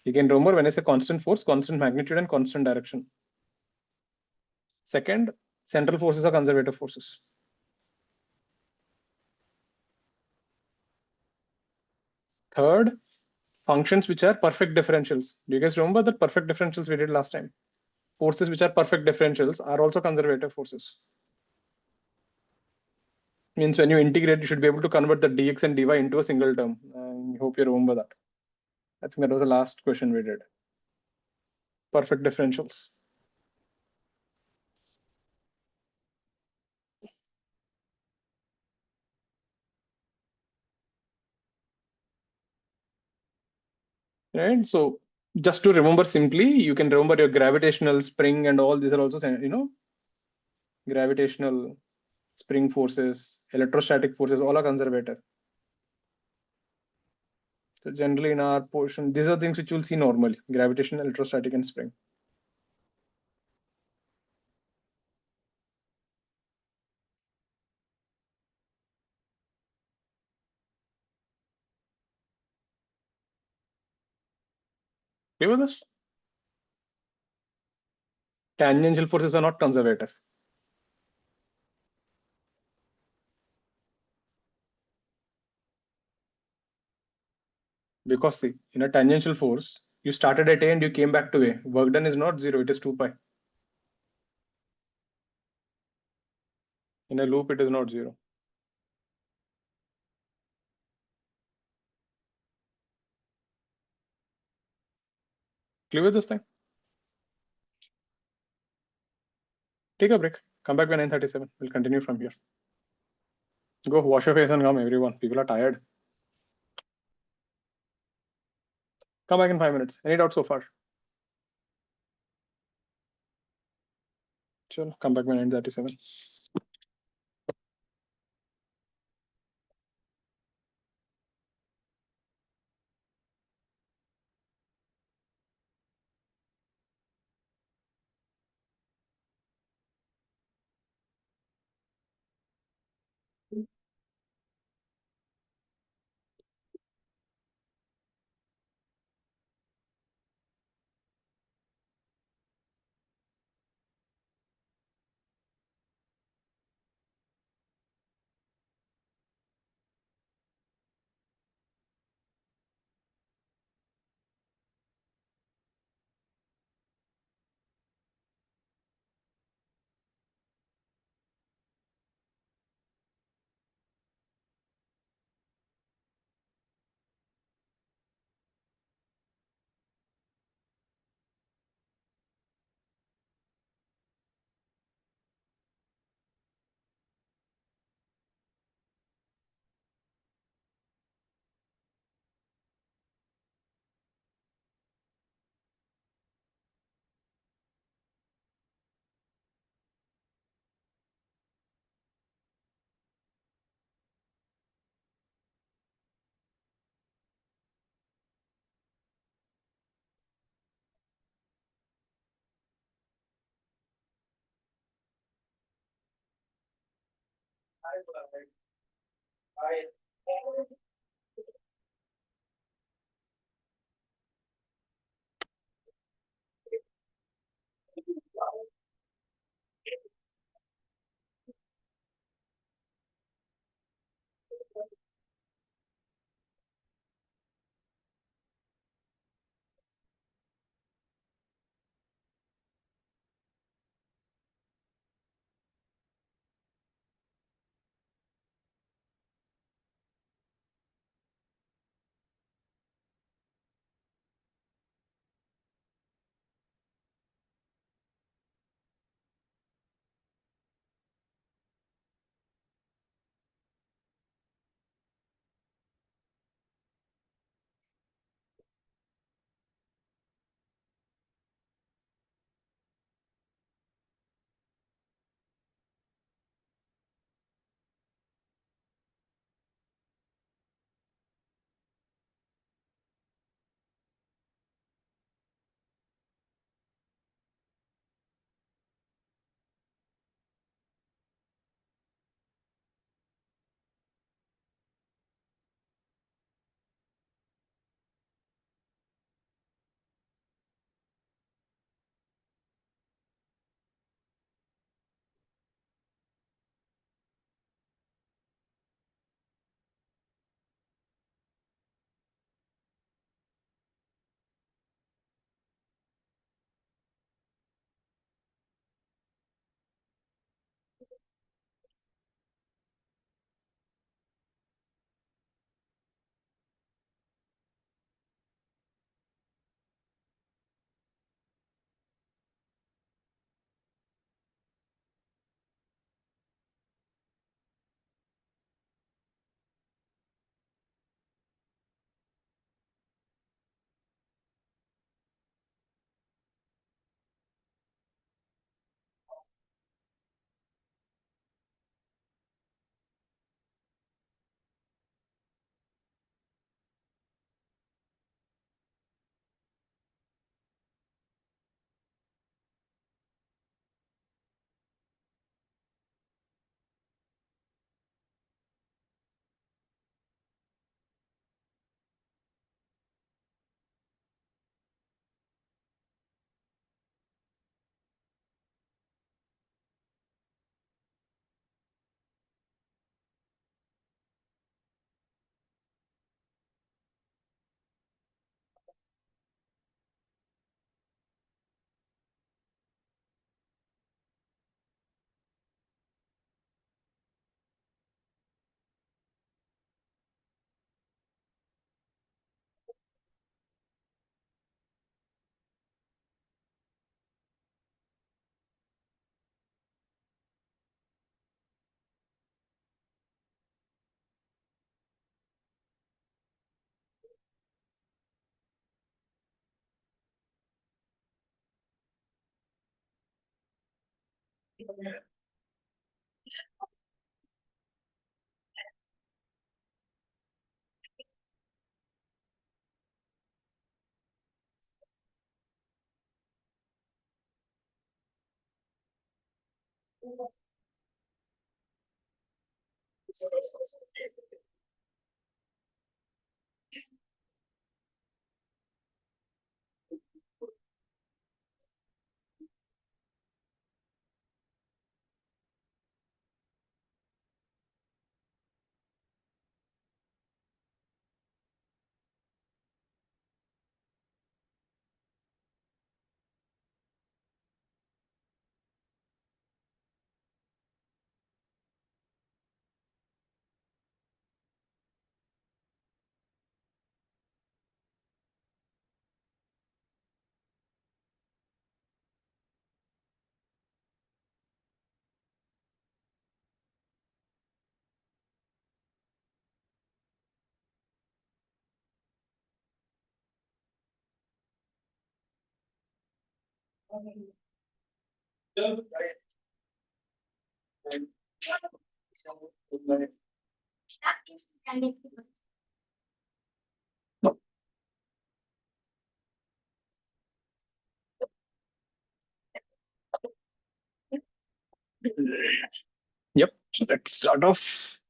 Speaker 2: You can remember when I say constant force, constant magnitude and constant direction. Second, central forces are conservative forces. Third, functions which are perfect differentials. Do you guys remember the perfect differentials we did last time? Forces which are perfect differentials are also conservative forces. Means when you integrate, you should be able to convert the dx and dy into a single term. I hope you remember that. I think that was the last question we did. Perfect differentials. Right. So just to remember simply, you can remember your gravitational spring and all these are also, gravitational spring forces, electrostatic forces, all are conservative. So generally in our portion, these are things which you'll see normally: gravitation, electrostatic, and spring. Okay with this? Tangential forces are not conservative. Because see, in a tangential force, you started at A and you came back to A. Work done is not zero, it is 2 pi. In a loop, it is not zero. Clear with this thing? Take a break. Come back by 9:37. We'll continue from here. Go wash your face and come, everyone. People are tired. Come back in 5 minutes. Any doubts so far? Sure. Come back by 9:37. Yep. Let's start off.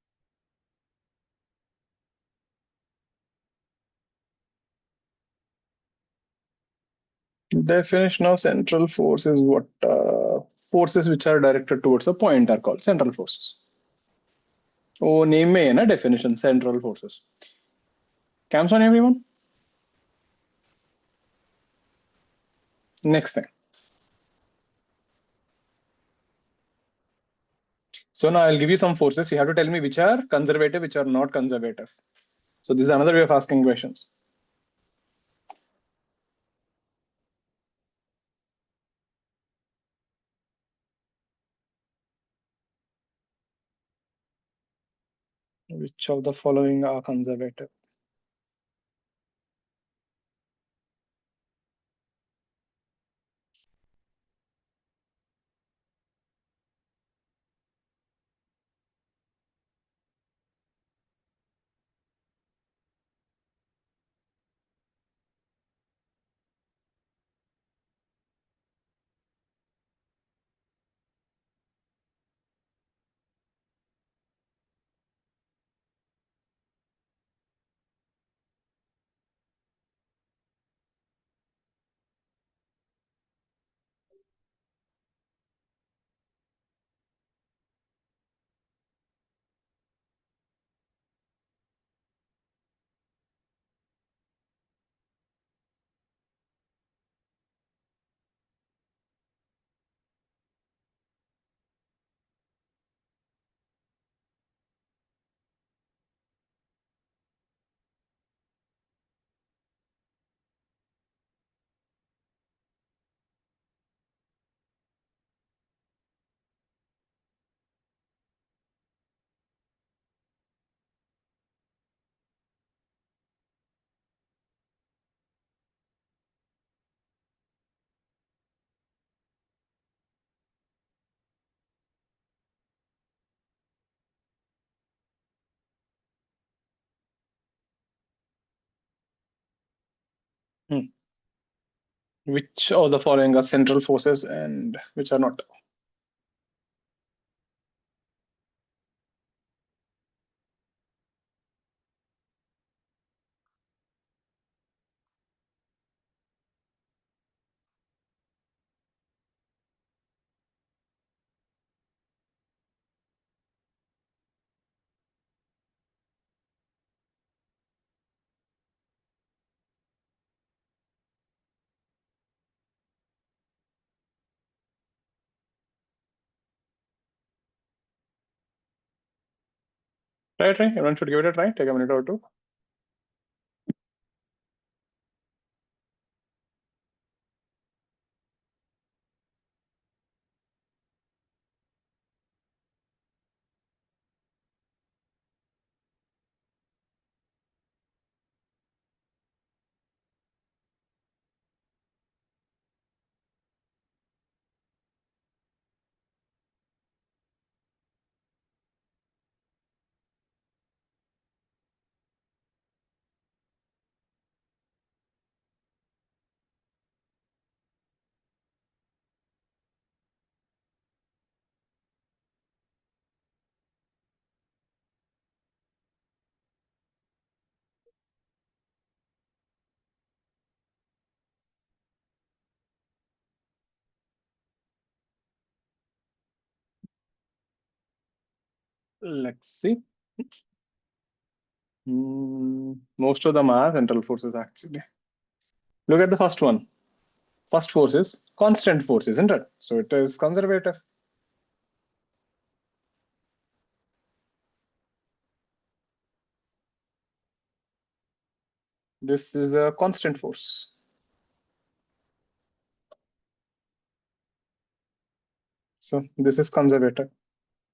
Speaker 2: Definition of central force is what forces which are directed towards a point are called central forces. Oh, name में है ना definition central forces. Camps on everyone. Next thing. So now I'll give you some forces. You have to tell me which are conservative, which are not conservative. So this is another way of asking questions. Which of the following are conservative? Which of the following are central forces and which are not? Try. Everyone should give it a try. Take a minute or two. Let's see. Most of them are central forces actually. Look at the first one. First force is constant force, isn't it? So it is conservative. This is a constant force. So this is conservative.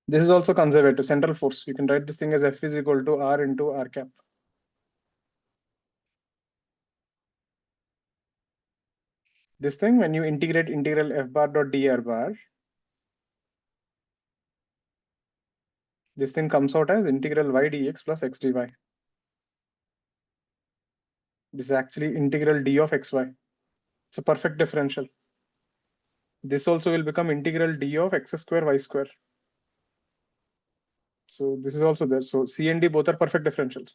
Speaker 2: This is also conservative, central force. You can write this thing as F is equal to R into R cap. This thing, when you integrate integral F bar dot dr bar, this thing comes out as integral y dx plus x dy. This is actually integral d of xy. It's a perfect differential. This also will become integral d of x square y square. So this is also there. So C and D both are perfect differentials.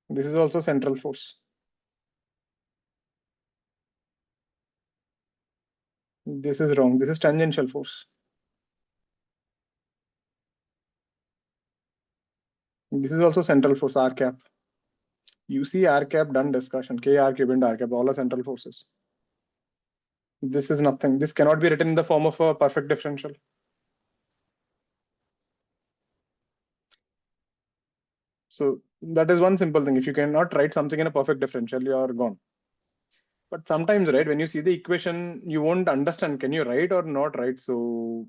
Speaker 2: This is also central force. This is wrong. This is tangential force. This is also central force, R cap. You see R cap done discussion, K R cube and R cap, all are central forces. This is nothing. This cannot be written in the form of a perfect differential. So that is one simple thing. If you cannot write something in a perfect differential, you are gone. But sometimes, right, when you see the equation, you won't understand, can you write or not write? So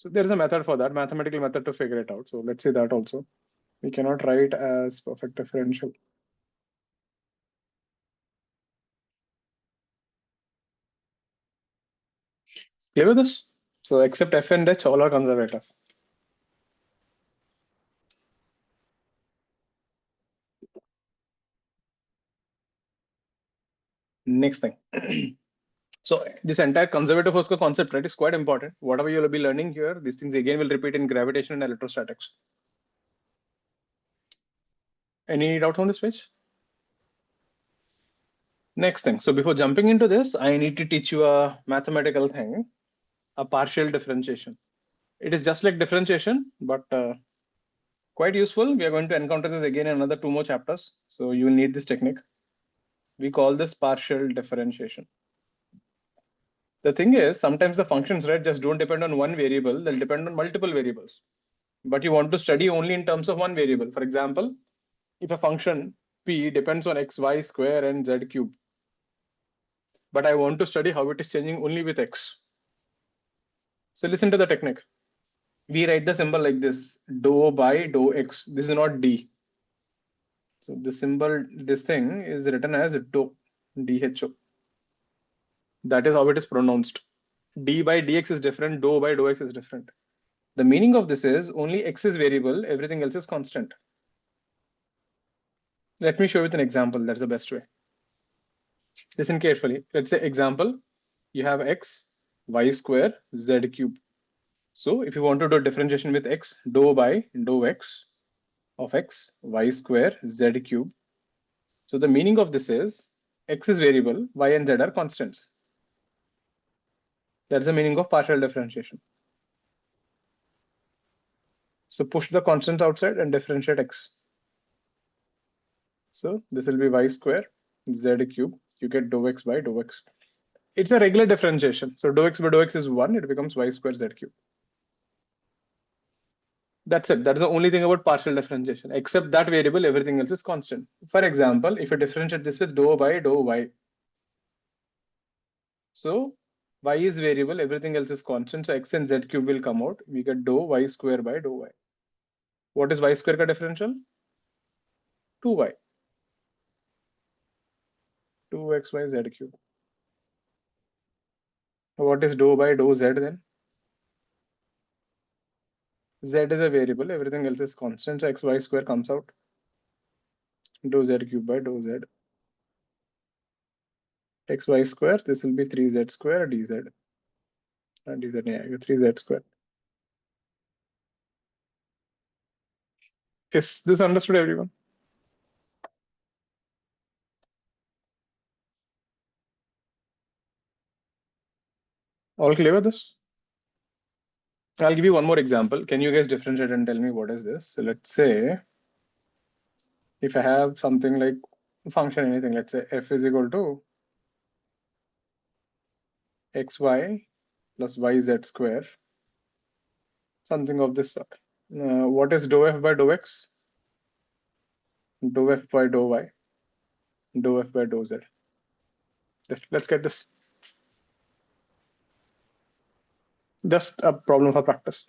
Speaker 2: there's a method for that, mathematical method to figure it out. So let's say that also. We cannot write as perfect differential. Clear with this? So except F and H, all are conservative. Next thing. So this entire conservative force concept, right, is quite important. Whatever you will be learning here, these things again will repeat in gravitation and electrostatics. Any doubt on this page? Next thing. So before jumping into this, I need to teach you a mathematical thing, a partial differentiation. It is just like differentiation, but quite useful. We are going to encounter this again in another 2 more chapters. So you will need this technique. We call this partial differentiation. The thing is, sometimes the functions, right, just don't depend on one variable. They'll depend on multiple variables. But you want to study only in terms of one variable. For example, if a function p depends on x, y square and z cube, but I want to study how it is changing only with x. So listen to the technique. We write the symbol like this, dou by dou x. This is not d. So the symbol, this thing is written as dou, dho. That is how it is pronounced. D by dx is different, dou by dou x is different. The meaning of this is only x is variable, everything else is constant. Let me show you with an example. That's the best way. Listen carefully. Let's say example, you have x, y square, z cube. So if you want to do differentiation with x, dou by dou x of x, y square, z cube. So the meaning of this is x is variable, y and z are constants. That's the meaning of partial differentiation. So push the constants outside and differentiate x. So this will be y square, z cube. You get dou x by dou x. It's a regular differentiation. So dou x by dou x is 1. It becomes y square z cube. That's it. That's the only thing about partial differentiation. Except that variable, everything else is constant. For example, if you differentiate this with dou by dou y. So y is variable, everything else is constant. So x and z cube will come out. We get dou y square by dou y. What is y square ka differential? 2y. 2xy z cube. What is dou by dou z then? Z is a variable, everything else is constant. So xy square comes out. Dou z cube by dou z. Xy square, this will be 3z square dz. And dz, yeah, 3z square. Is this understood, everyone? All clear with this? I'll give you one more example. Can you guys differentiate and tell me what is this? So let's say if I have something like function anything, let's say f is equal to xy plus yz square, something of this sort. What is dou f by dou x? Dou f by dou y, dou f by dou z. Let's get this. Just a problem for practice.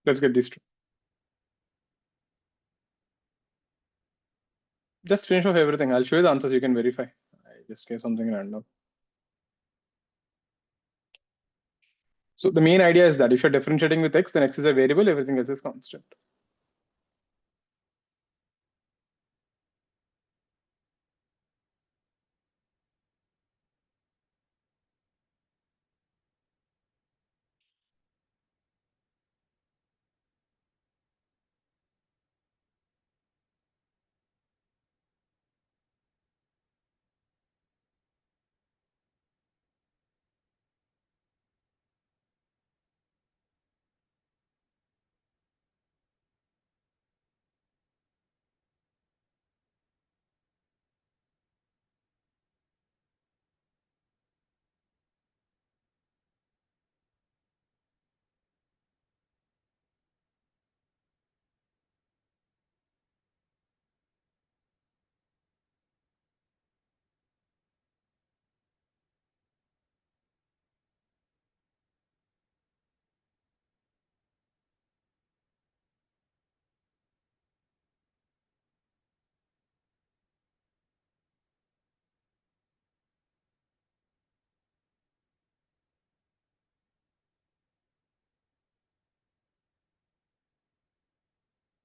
Speaker 2: Let's get these two. Just finish off everything. I'll show you the answers. You can verify. I just gave something random. So the main idea is that if you're differentiating with x, then x is a variable, everything else is constant.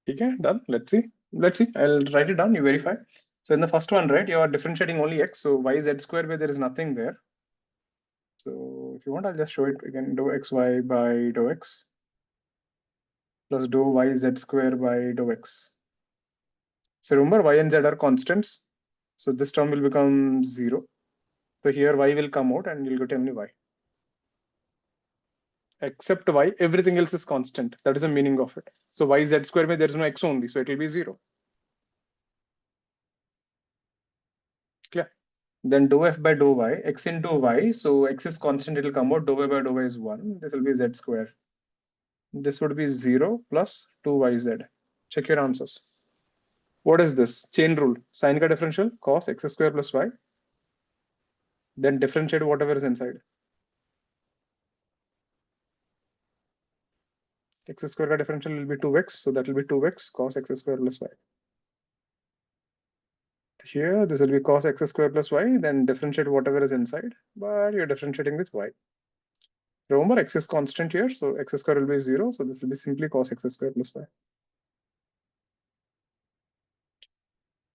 Speaker 2: Okay, done. Let's see. I'll write it down. You verify. So in the first one, right, you are differentiating only x. So y z square where there is nothing there. So if you want, I'll just show it again. Dou xy by dou x plus dou y z square by dou x. So remember, y and z are constants. So this term will become 0. So here y will come out and you'll get only y. Except y, everything else is constant. That is the meaning of it. So y z square where there is no x only. So it will be 0. Clear? Then dou f by dou y, x into y. So x is constant, it will come out. Dou y by dou y is 1. This will be z square. This would be 0 plus 2yz. Check your answers. What is this? Chain rule. Sine ka differential, cos x square plus y. Then differentiate whatever is inside. X square ka differential will be 2x. So that will be 2x cos x square plus y. Here, this will be cos x square plus y. Then differentiate whatever is inside. But you're differentiating with y. Remember, x is constant here. So x square will be 0. So this will be simply cos x square plus y.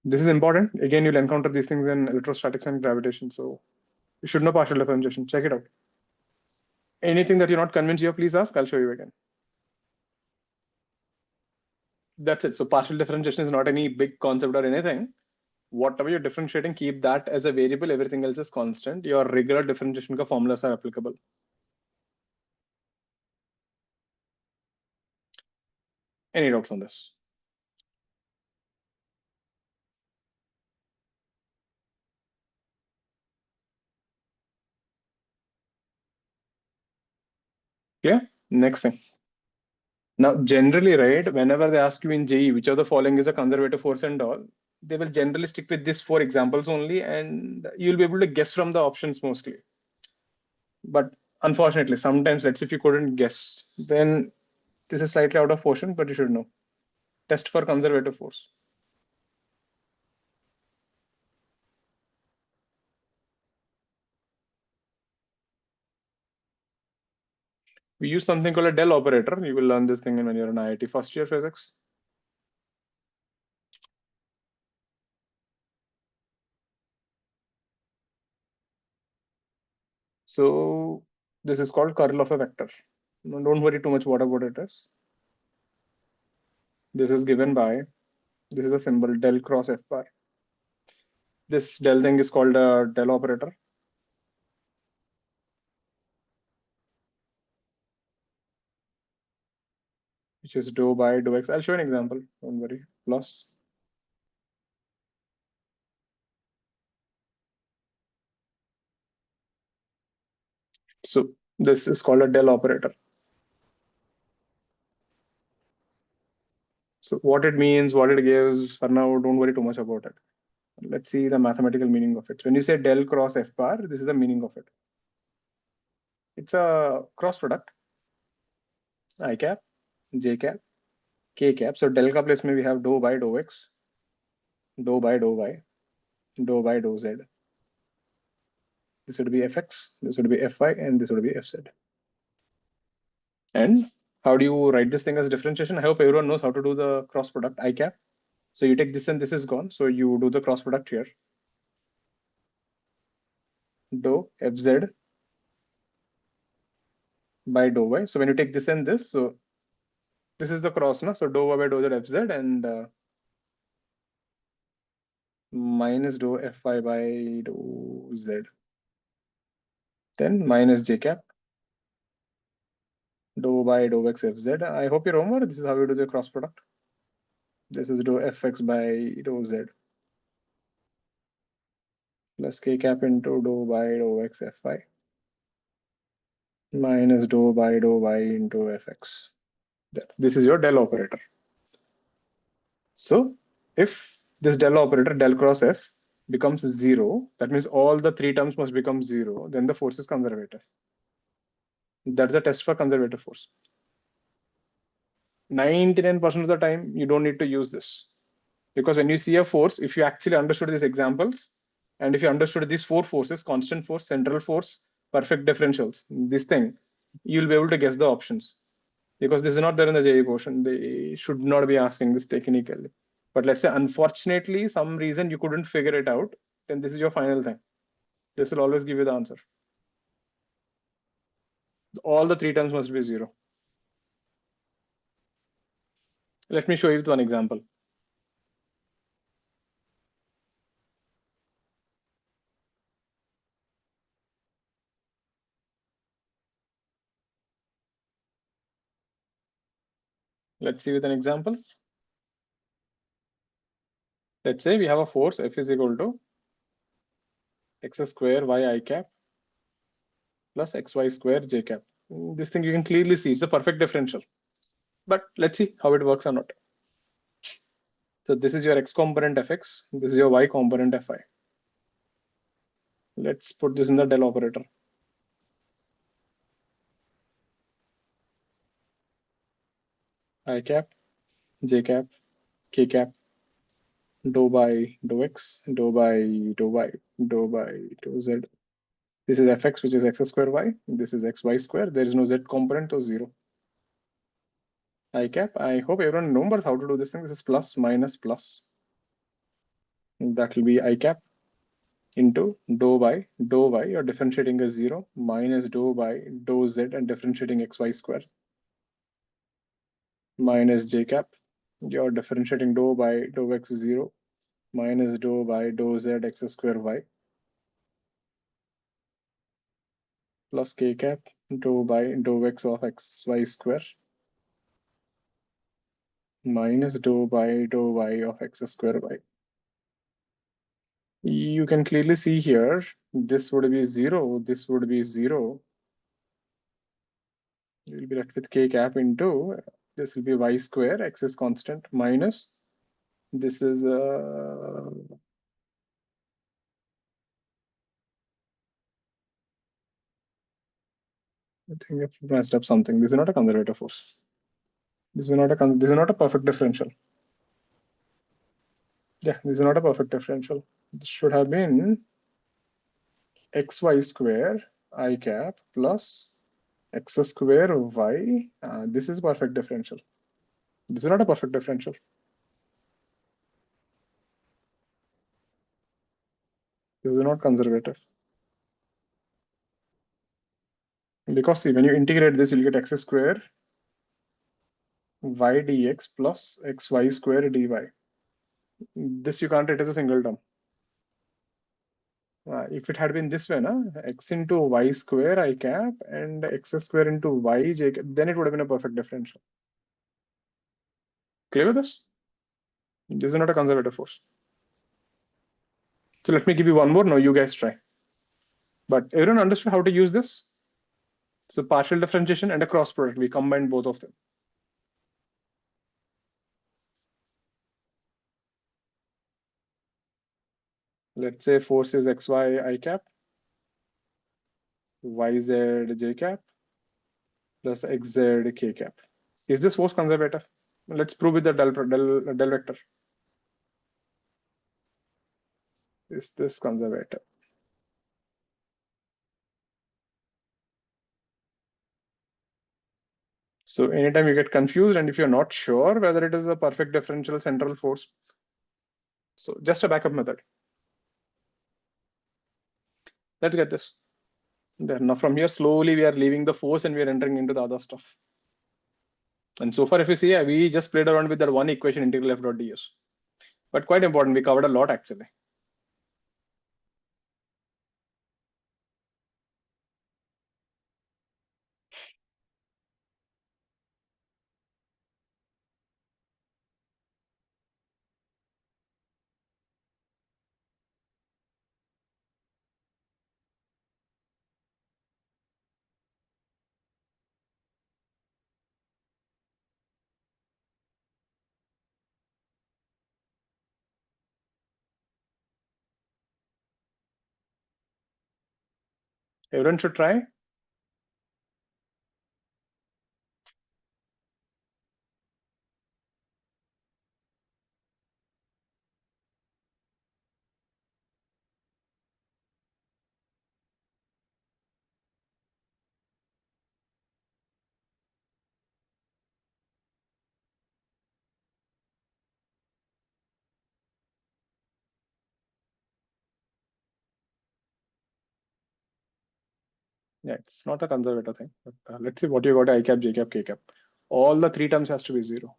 Speaker 2: This is important. Again, you'll encounter these things in electrostatics and gravitation. So you should know partial differentiation. Check it out. Anything that you're not convinced of, please ask. I'll show you again. That's it. So partial differentiation is not any big concept or anything. Whatever you're differentiating, keep that as a variable. Everything else is constant. Your regular differentiation ka formulas are applicable. Any doubts on this? Yeah. Next thing. Now, generally, right, whenever they ask you in JE, which of the following is a conservative force and all, they will generally stick with these 4 examples only, and you'll be able to guess from the options mostly. But unfortunately, sometimes, let's say if you couldn't guess, then this is slightly out of portion, but you should know. Test for conservative force. We use something called a del operator. You will learn this thing when you're in IIT first year physics. So this is called curl of a vector. Don't worry too much what about it is. This is given by, this is a symbol del cross f bar. This del thing is called a del operator. Which is dou by dou x. I'll show an example, don't worry. Plus. So this is called a del operator. So what it means, what it gives, for now, don't worry too much about it. Let's see the mathematical meaning of it. When you say del cross f bar, this is the meaning of it. It's a cross product. I cap, j cap, k cap. So del ka place में we have dou by dou x. dou by dou y, dou by dou z. This would be fx, this would be fy, and this would be fz. And how do you write this thing as differentiation? I hope everyone knows how to do the cross product I cap. So you take this and this is gone. So you do the cross product here. Dou fz by dou y. So when you take this and this, so this is the cross, no? So dou y by dou z fz and minus dou fy by dou z. Then minus j cap dou by dou x fz. I hope you remember this is how you do the cross product. This is dou fx by dou z plus k cap into dou by dou x fy minus dou by dou y into fx. This is your del operator. So if this del operator, del cross f, becomes 0, that means all the three terms must become 0, then the force is conservative. That's the test for conservative force. 99% of the time, you don't need to use this. Because when you see a force, if you actually understood these examples, and if you understood these four forces, constant force, central force, perfect differentials, this thing, you'll be able to guess the options. Because this is not there in the JEE portion. They should not be asking this technically. But let's say, unfortunately, some reason you couldn't figure it out, then this is your final thing. This will always give you the answer. All the three terms must be 0. Let me show you with one example. Let's see with an example. Let's say we have a force F is equal to x square y I cap plus xy square j cap. This thing you can clearly see, it's a perfect differential. But let's see how it works or not. So this is your x component fx, this is your y component fy. Let's put this in the del operator. I cap, j cap, k cap, dou by dou x, dou by dou y, dou by dou z. This is fx, which is x square y. This is xy square. There is no z component, so 0. I cap. I hope everyone remembers how to do this thing. This is plus, minus, plus. That will be I cap into dou by dou y. You're differentiating as 0 minus dou by dou z and differentiating xy square minus j cap. You're differentiating dou by dou x 0 minus dou by dou z x square y plus k cap dou by dou x of xy square minus dou by dou y of x square y. You can clearly see here, this would be 0, this would be 0. You will be left with k cap into, this will be y square, x is constant, minus, this is I think I've messed up something. This is not a conservative force. This is not a perfect differential. Yeah, this is not a perfect differential. This should have been xy square I cap plus x square y. This is perfect differential. This is not a perfect differential. This is not conservative. Because see, when you integrate this, you'll get x square y dx plus xy square dy. This you can't write as a single term. If it had been this way, x into y square I cap and x square into y j cap, then it would have been a perfect differential. Clear with this? This is not a conservative force. So let me give you one more. Now you guys try. But everyone understood how to use this? So partial differentiation and a cross product. We combined both of them. Let's say force is xy I cap, yz j cap, plus xz k cap. Is this force conservative? Let's prove with the del vector. is this conservative? So anytime you get confused and if you're not sure whether it is a perfect differential central force, so just a backup method. Let's get this. Then now from here, slowly we are leaving the force and we are entering into the other stuff. And so far, if you see, we just played around with that one equation, integral f dot ds. But quite important, we covered a lot actually. Everyone should try. Yeah, it's not a conservative thing. But, let's see what you got: I cap, J cap, K cap. All the three terms has to be 0.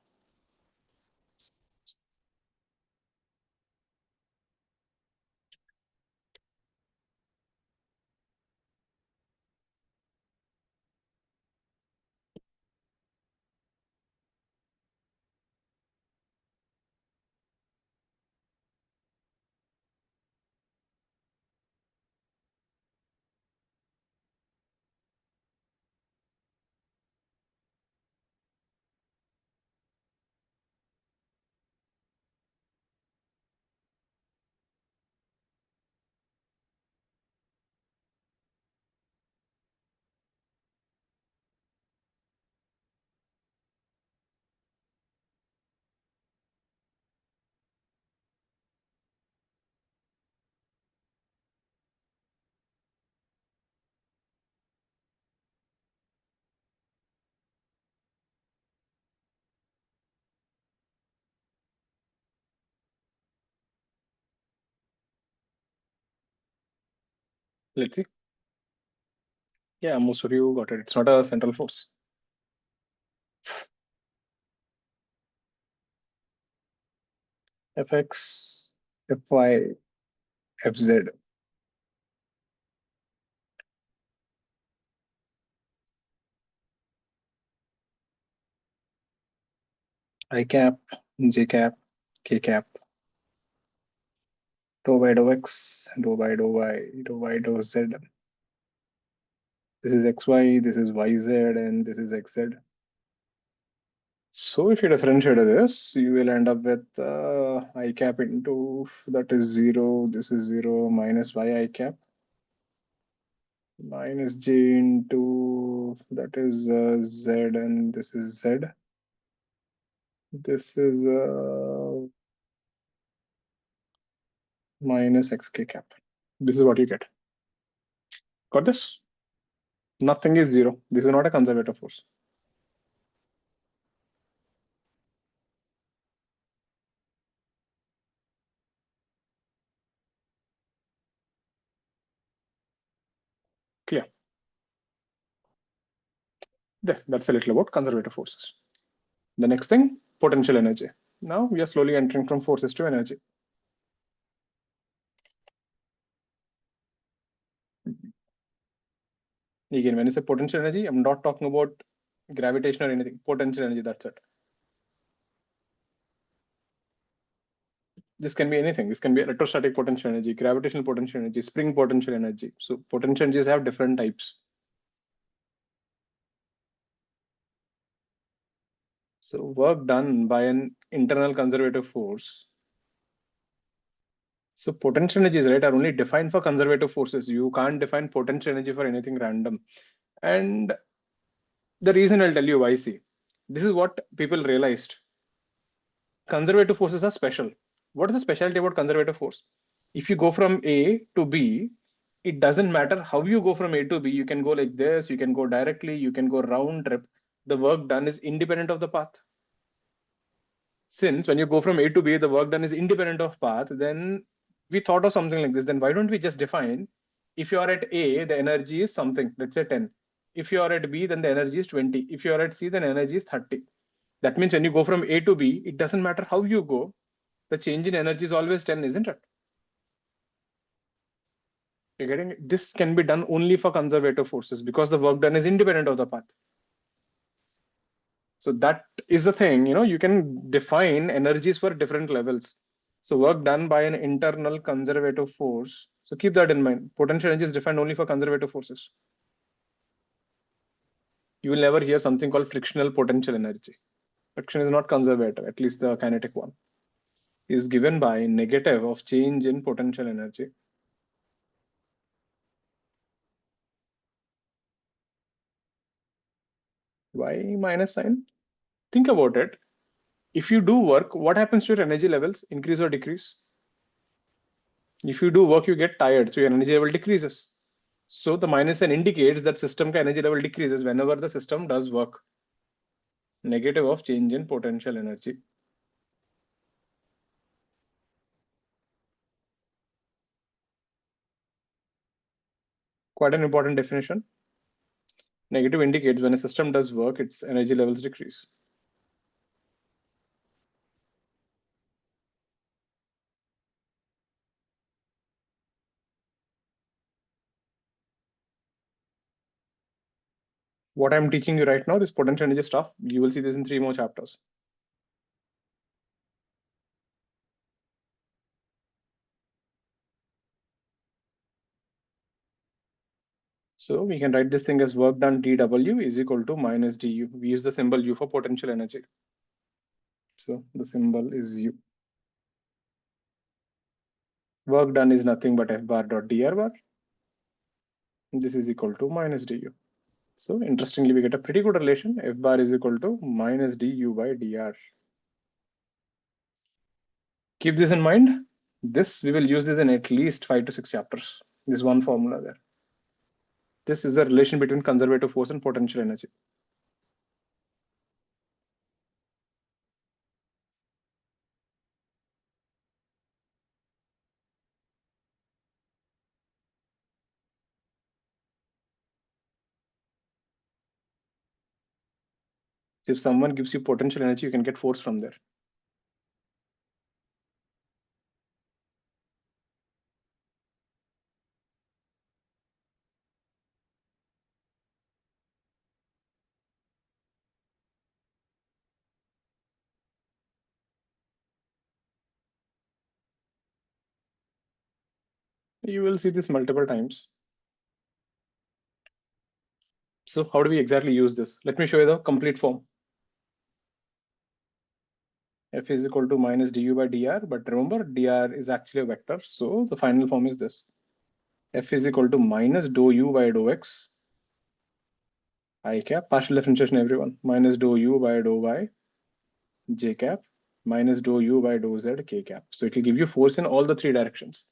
Speaker 2: Let's see. Yeah, most of you got it. It's not a central force. Fx, Fy, Fz. I cap, J cap, K cap. Dou by dou x, dou by dou y, dou by dou z. This is xy, this is yz, and this is xz. So if you differentiate this, you will end up with I cap into, that is 0, this is 0, minus y I cap, minus j into, that is z, and this is z. This is minus xk cap. This is what you get. Got this? Nothing is 0. This is not a conservative force. Clear? There, that's a little about conservative forces. The next thing, potential energy. Now we are slowly entering from forces to energy. Again, when you say potential energy, I'm not talking about gravitation or anything. Potential energy, that's it. This can be anything. This can be electrostatic potential energy, gravitational potential energy, spring potential energy. So potential energies have different types. So work done by an internal conservative force. So potential energies, right, are only defined for conservative forces. You can't define potential energy for anything random. And the reason I'll tell you why. See, this is what people realized. Conservative forces are special. What is the specialty about conservative force? If you go from A to B, it doesn't matter how you go from A to B. You can go like this, you can go directly, you can go round trip. The work done is independent of the path. Since when you go from A to B, the work done is independent of path, then we thought of something like this. Then why don't we just define, if you are at A, the energy is something, let's say 10. If you are at B, then the energy is 20. If you are at C, then energy is 30. That means when you go from A to B, it doesn't matter how you go, the change in energy is always 10, isn't it? You're getting it? This can be done only for conservative forces because the work done is independent of the path. So that is the thing, you can define energies for different levels. So work done by an internal conservative force. So keep that in mind. Potential energy is defined only for conservative forces. You will never hear something called frictional potential energy. Friction is not conservative, at least the kinetic one. Is given by negative of change in potential energy. Why minus sign? Think about it. If you do work, what happens to your energy levels? Increase or decrease? If you do work, you get tired, so your energy level decreases. So the minus sign indicates that system ka energy level decreases whenever the system does work. Negative of change in potential energy. Quite an important definition. Negative indicates when a system does work, its energy levels decrease. What I'm teaching you right now, this potential energy stuff, you will see this in 3 more chapters. So we can write this thing as work done dW is equal to minus du. We use the symbol U for potential energy. So the symbol is U. Work done is nothing but F bar dot dr bar. This is equal to minus du. So interestingly, we get a pretty good relation. F bar is equal to minus du by dr. Keep this in mind. This, we will use this in at least 5 to 6 chapters. This one formula there. This is a relation between conservative force and potential energy. So if someone gives you potential energy, you can get force from there. You will see this multiple times. So how do we exactly use this? Let me show you the complete form. F is equal to minus du by dr, but remember dr is actually a vector. So the final form is this. F is equal to minus dou u by dou x I cap, partial differentiation everyone, minus dou u by dou y j cap minus dou u by dou z k cap. So it will give you force in all the 3 directions.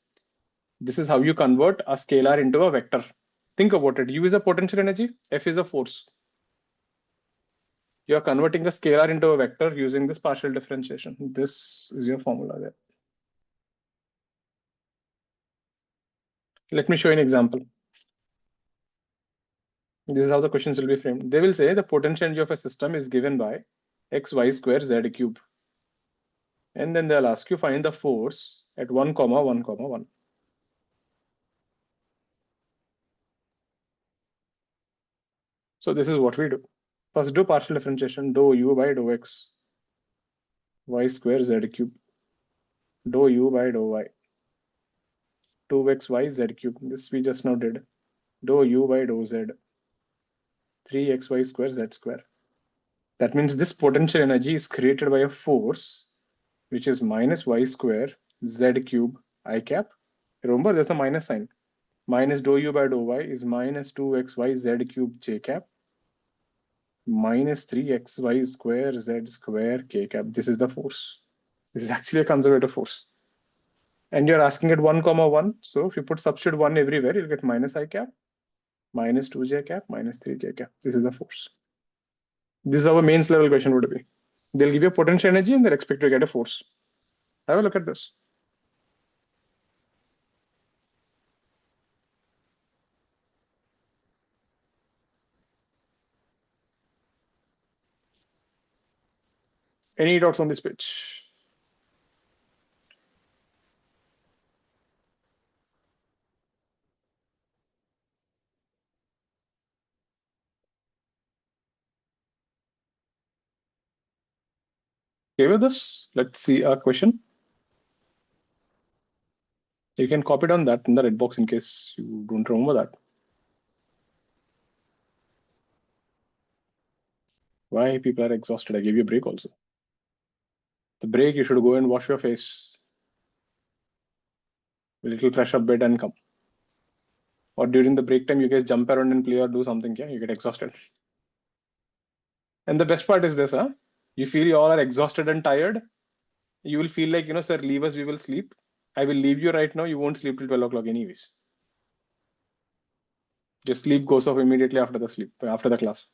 Speaker 2: This is how you convert a scalar into a vector. Think about it. U is a potential energy, F is a force. You are converting a scalar into a vector using this partial differentiation. This is your formula there. Let me show you an example. This is how the questions will be framed. They will say the potential energy of a system is given by x, y square, z cube. And then they'll ask you find the force at 1, 1, 1. So this is what we do. First do partial differentiation, dou u by dou x, y square z cube, dou u by dou y, 2xy z cube. This we just now did. Dou u by dou z, 3xy square z square. That means this potential energy is created by a force which is minus y square z cube I cap. Remember, there's a minus sign. Minus dou u by dou y is minus 2xy z cube j cap minus 3xy square z square k cap. This is the force. This is actually a conservative force. And you're asking at 1, 1. So if you put substitute 1 everywhere, you'll get minus I cap, minus 2j cap, minus 3j cap. This is the force. This is how a mains level question would be. They'll give you a potential energy and they're expected to get a force. Have a look at this. Any doubts on this page? Okay with this? Let's see a question. You can copy down that in the red box in case you don't remember that. Why people are exhausted? I gave you a break also. The break, you should go and wash your face. A little fresh up bed and come. Or during the break time, you guys jump around and play or do something. Yeah, you get exhausted. And the best part is this, huh? You feel you all are exhausted and tired. You will feel like, sir, leave us, we will sleep. I will leave you right now. You won't sleep till 12 o'clock anyways. Your sleep goes off immediately after the class.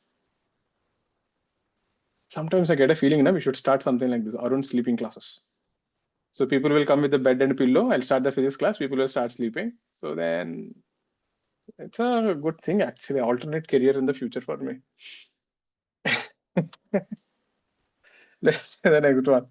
Speaker 2: Sometimes I get a feeling, we should start something like this, Arun sleeping classes. So people will come with the bed and pillow. I'll start the physics class. People will start sleeping. So then it's a good thing, actually, alternate career in the future for me. Let's say the next one.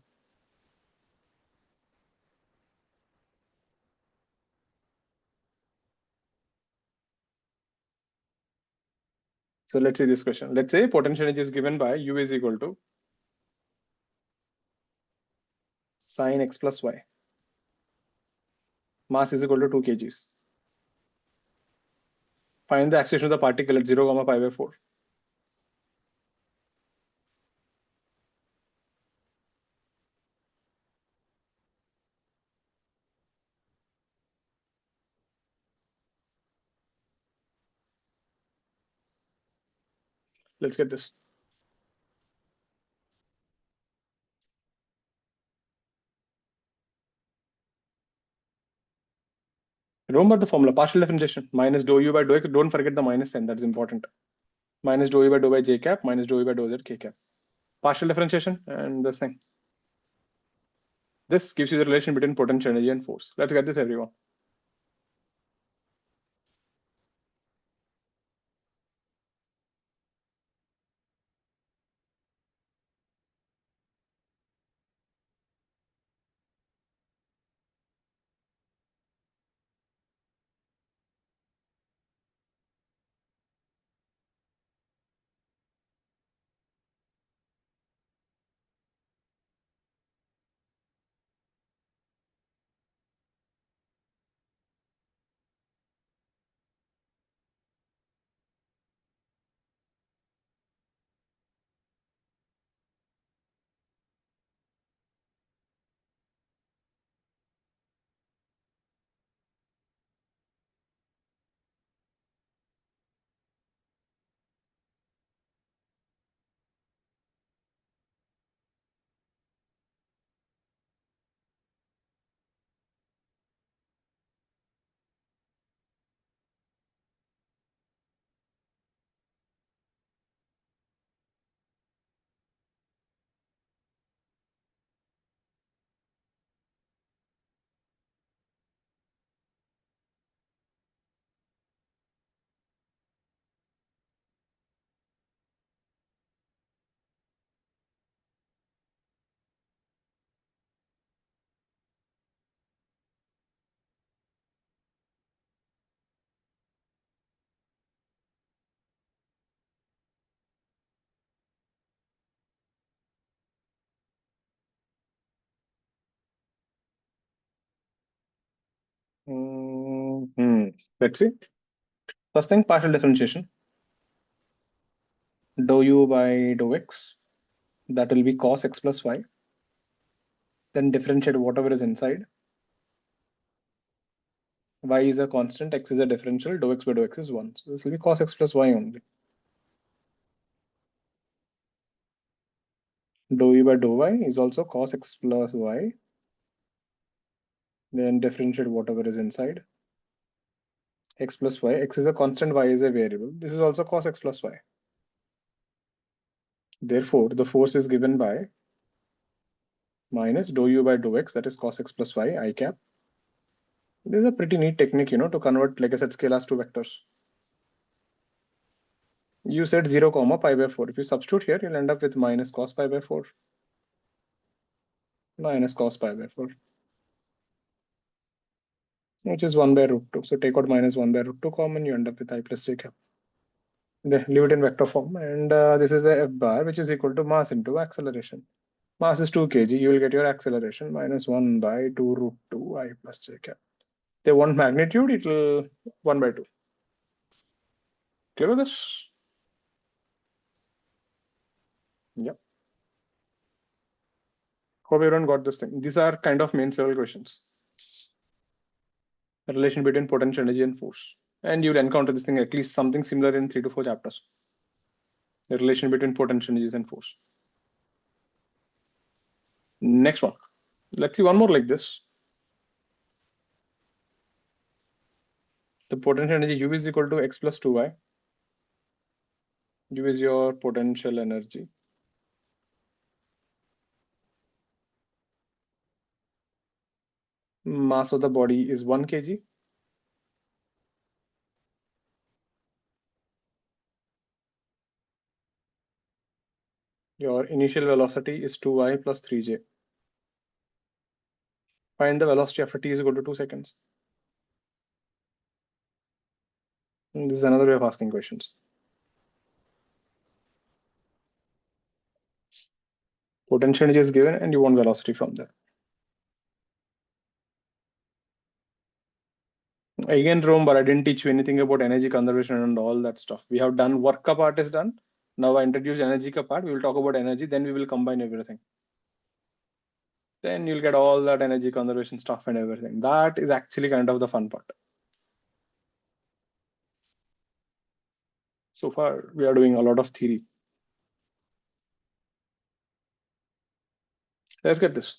Speaker 2: So let's say this question. Let's say potential energy is given by U is equal to sine x plus y. Mass is equal to 2 kgs. Find the acceleration of the particle at 0, pi by 4. Let's get this. Remember the formula, partial differentiation, minus dou u by dou x. Don't forget the minus sign, that's important. Minus dou u by dou y j cap, minus dou u by dou z k cap. Partial differentiation and this thing. This gives you the relation between potential energy and force. Let's get this, everyone. Let's see. First thing, partial differentiation. Dou u by dou x. That will be cos x plus y. Then differentiate whatever is inside. Y is a constant, x is a differential, dou x by dou x is 1. So this will be cos x plus y only. Dou u by dou y is also cos x plus y. Then differentiate whatever is inside. X plus y. X is a constant, y is a variable. This is also cos x plus y. Therefore, the force is given by minus dou u by dou x, that is cos x plus y, I cap. This is a pretty neat technique, to convert, like I said, scalars to vectors. You said 0, pi by 4. If you substitute here, you'll end up with minus cos pi by 4. Minus cos pi by 4. Which is 1 by root 2. So take out minus 1 by root 2 common, you end up with I plus j cap. Then leave it in vector form. And this is a f bar, which is equal to mass into acceleration. Mass is 2 kg. You will get your acceleration minus 1 by 2 root 2 I plus j cap. They want magnitude, it will 1 by 2. Clear with this? Yep. Hope everyone got this thing. These are kind of main several questions. The relation between potential energy and force. And you'll encounter this thing at least something similar in 3 to 4 chapters. The relation between potential energies and force. Next one. Let's see one more like this. The potential energy U is equal to x plus 2y. U is your potential energy. Mass of the body is 1 kg. Your initial velocity is 2y plus 3j. Find the velocity after t is equal to 2 seconds. And this is another way of asking questions. Potential energy is given and you want velocity from there. Again, remember, I didn't teach you anything about energy conservation and all that stuff. We have done work ka part is done. Now I introduce energy ka part. We will talk about energy, then we will combine everything. Then you'll get all that energy conservation stuff and everything. That is actually kind of the fun part. So far, we are doing a lot of theory. Let's get this.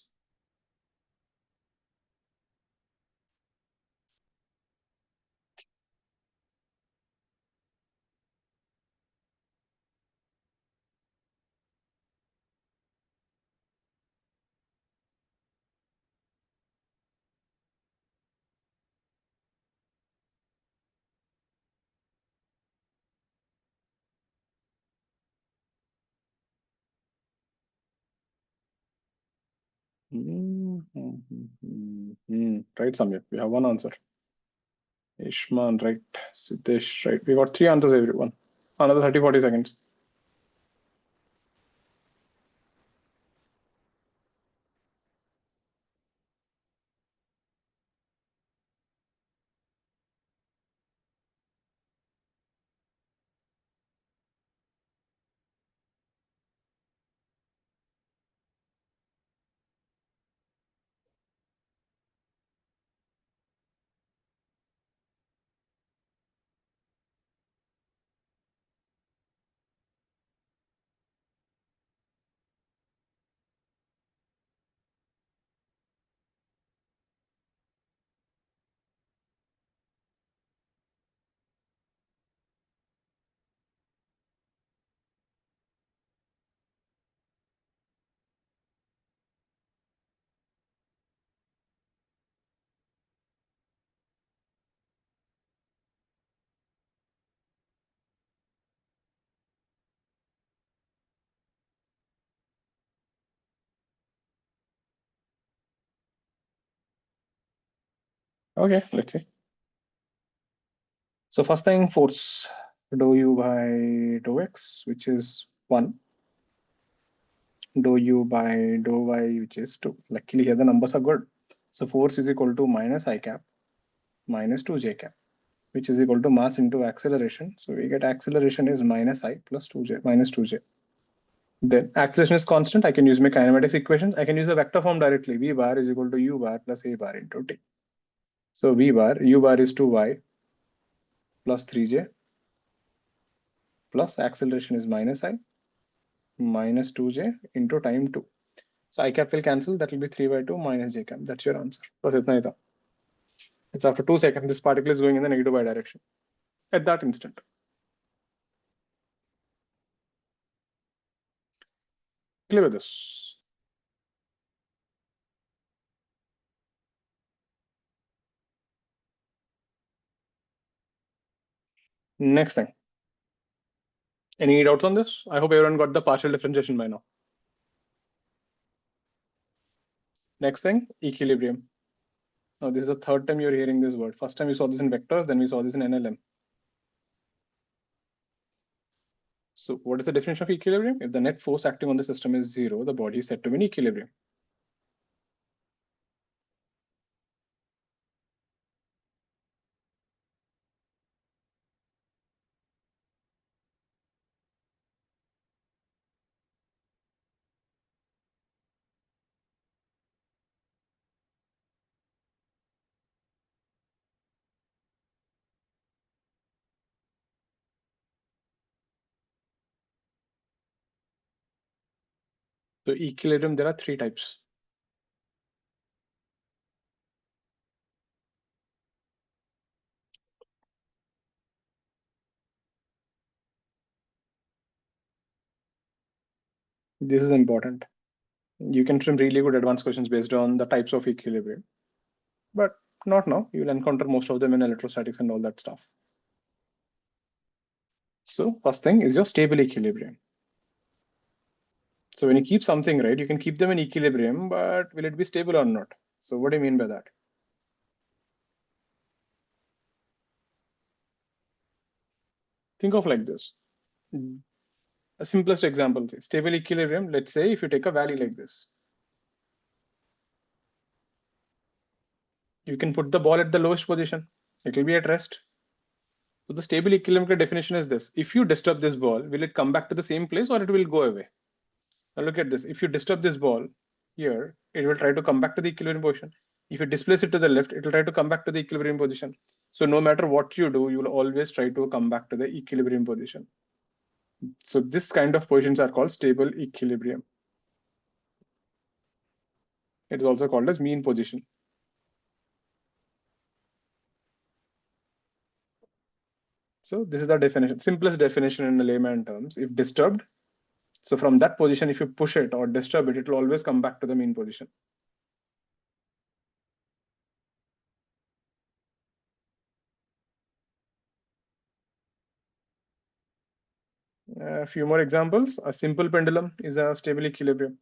Speaker 2: Right, Samir. We have one answer. Ishman, right. Siddesh, right. We got 3 answers, everyone. Another 30-40 seconds. Okay, let's see. So first thing, force dou u by dou x, which is 1. Dou u by dou y, which is 2. Luckily here the numbers are good. So force is equal to minus I cap minus 2j cap, which is equal to mass into acceleration. So we get acceleration is minus I plus 2j minus 2j. Then acceleration is constant. I can use my kinematics equations. I can use the vector form directly. V bar is equal to u bar plus a bar into t. So v bar, u bar is 2y plus 3j plus acceleration is minus I minus 2j into time 2. So I cap will cancel. That will be 3 by 2 minus j cap. That's your answer. बस इतना ही था. It's after 2 seconds, this particle is going in the negative y direction at that instant. Clear with this? Next thing. Any doubts on this? I hope everyone got the partial differentiation by now. Next thing, equilibrium. Now, this is the third time you're hearing this word. First time we saw this in vectors, then we saw this in NLM. So what is the definition of equilibrium? If the net force acting on the system is 0, the body is said to be in equilibrium. So equilibrium, there are 3 types. This is important. You can trim really good advanced questions based on the types of equilibrium, but not now. You will encounter most of them in electrostatics and all that stuff. So first thing is your stable equilibrium. So when you keep something, right, you can keep them in equilibrium, but will it be stable or not? So what do you mean by that? Think of like this. A simplest example, say, stable equilibrium. Let's say if you take a valley like this, you can put the ball at the lowest position. It will be at rest. So the stable equilibrium definition is this. If you disturb this ball, will it come back to the same place or it will go away? Now look at this. If you disturb this ball here, it will try to come back to the equilibrium position. If you displace it to the left, it will try to come back to the equilibrium position. So no matter what you do, you will always try to come back to the equilibrium position. So this kind of positions are called stable equilibrium. It is also called as mean position. So this is the definition, simplest definition in the layman terms. If disturbed, so from that position, if you push it or disturb it, it will always come back to the mean position. A few more examples. A simple pendulum is a stable equilibrium.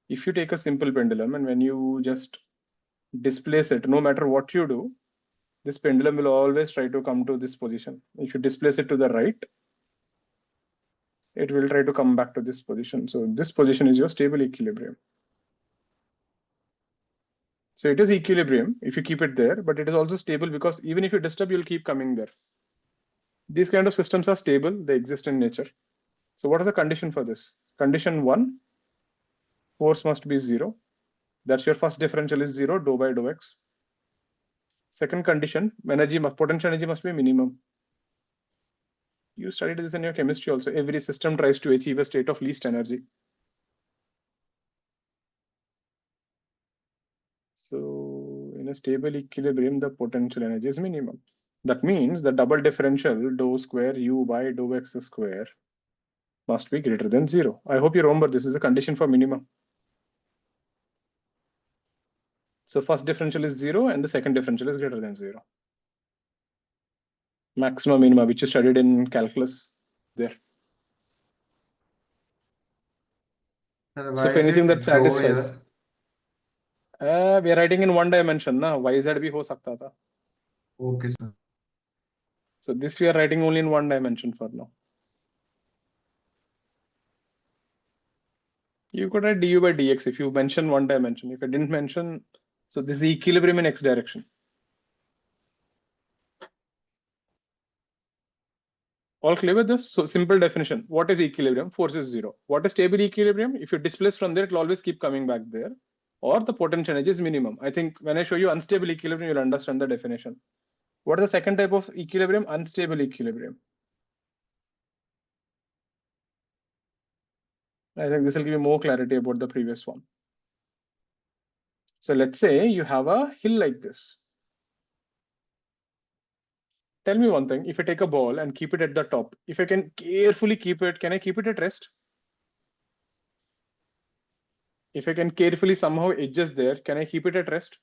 Speaker 2: If you take a simple pendulum and when you just displace it, no matter what you do, this pendulum will always try to come to this position. If you displace it to the right, it will try to come back to this position. So this position is your stable equilibrium. So it is equilibrium if you keep it there, but it is also stable because even if you disturb, you'll keep coming there. These kind of systems are stable, they exist in nature. So what is the condition for this? Condition 1, force must be 0. That's your first differential is 0, dou by dou x. Second condition, potential energy must be minimum. You studied this in your chemistry also. Every system tries to achieve a state of least energy. So in a stable equilibrium, the potential energy is minimum. That means the double differential dou square u by dou x square must be greater than 0. I hope you remember this is a condition for minimum. So first differential is 0 and the second differential is greater than 0. Maxima, minima, which you studied in calculus there. So if anything that satisfies. We are writing in one dimension, na? YZ bhi ho sakta tha.
Speaker 1: Okay, sir.
Speaker 2: So this we are writing only in one dimension for now. You could write du by dx if you mention one dimension. If I didn't mention, so this is equilibrium in x direction. All clear with this? So simple definition. What is equilibrium? Force is 0. What is stable equilibrium? If you displace from there, it will always keep coming back there. Or the potential energy is minimum. I think when I show you unstable equilibrium, you'll understand the definition. What is the second type of equilibrium? Unstable equilibrium. I think this will give you more clarity about the previous one. So let's say you have a hill like this. Tell me one thing, if I take a ball and keep it at the top, if I can carefully keep it, can I keep it at rest? If I can carefully somehow adjust there, can I keep it at rest?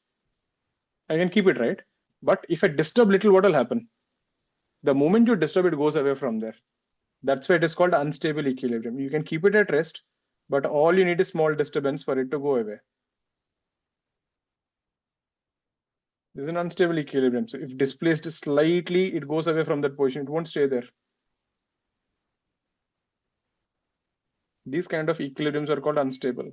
Speaker 2: I can keep it, right? But if I disturb little, what will happen? The moment you disturb, it goes away from there. That's why it is called unstable equilibrium. You can keep it at rest, but all you need is small disturbance for it to go away. This is an unstable equilibrium. So if displaced slightly, it goes away from that position. It won't stay there. These kind of equilibriums are called unstable.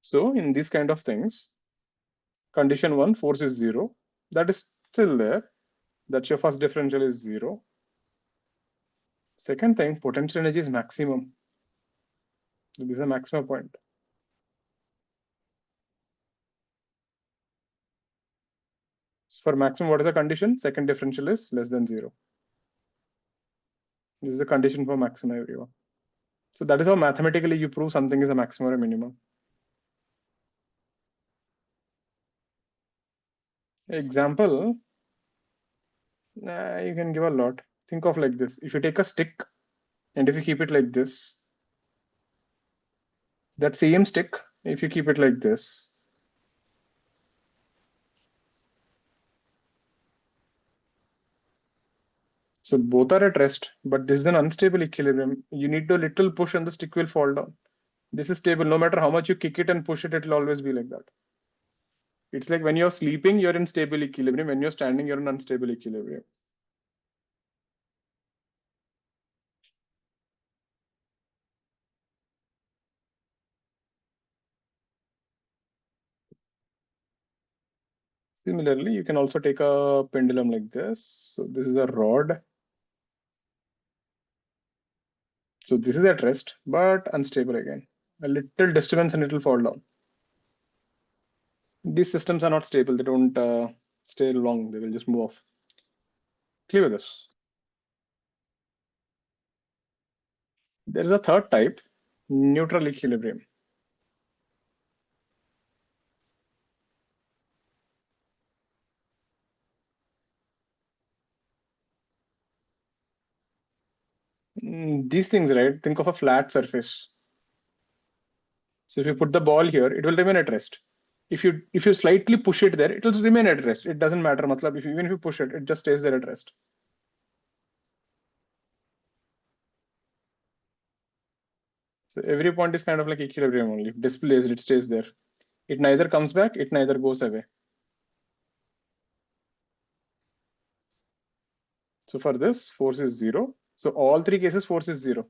Speaker 2: So in these kind of things, condition 1, force is 0. That is still there. That's your first differential is 0. Second thing, potential energy is maximum. So this is a maximum point. So for maximum, what is the condition? Second differential is less than 0. This is the condition for maximum, everyone. So that is how mathematically you prove something is a maximum or a minimum. Example, you can give a lot. Think of like this. If you take a stick and if you keep it like this, that same stick, if you keep it like this, so both are at rest, but this is an unstable equilibrium. You need to little push and the stick will fall down. This is stable. No matter how much you kick it and push it, it will always be like that. It's like when you're sleeping, you're in stable equilibrium. When you're standing, you're in unstable equilibrium. Similarly, you can also take a pendulum like this. So this is a rod. So this is at rest, but unstable again. A little disturbance and it will fall down. These systems are not stable. They don't stay long. They will just move off. Clear with this. There is a third type, neutral equilibrium. These things, right? Think of a flat surface. So if you put the ball here, it will remain at rest. If you slightly push it there, it will remain at rest. It doesn't matter. Matlab, even if you push it, it just stays there at rest. So every point is kind of like equilibrium only. If displaced, it stays there. It neither comes back, it neither goes away. So for this, force is 0. So all three cases, force is 0.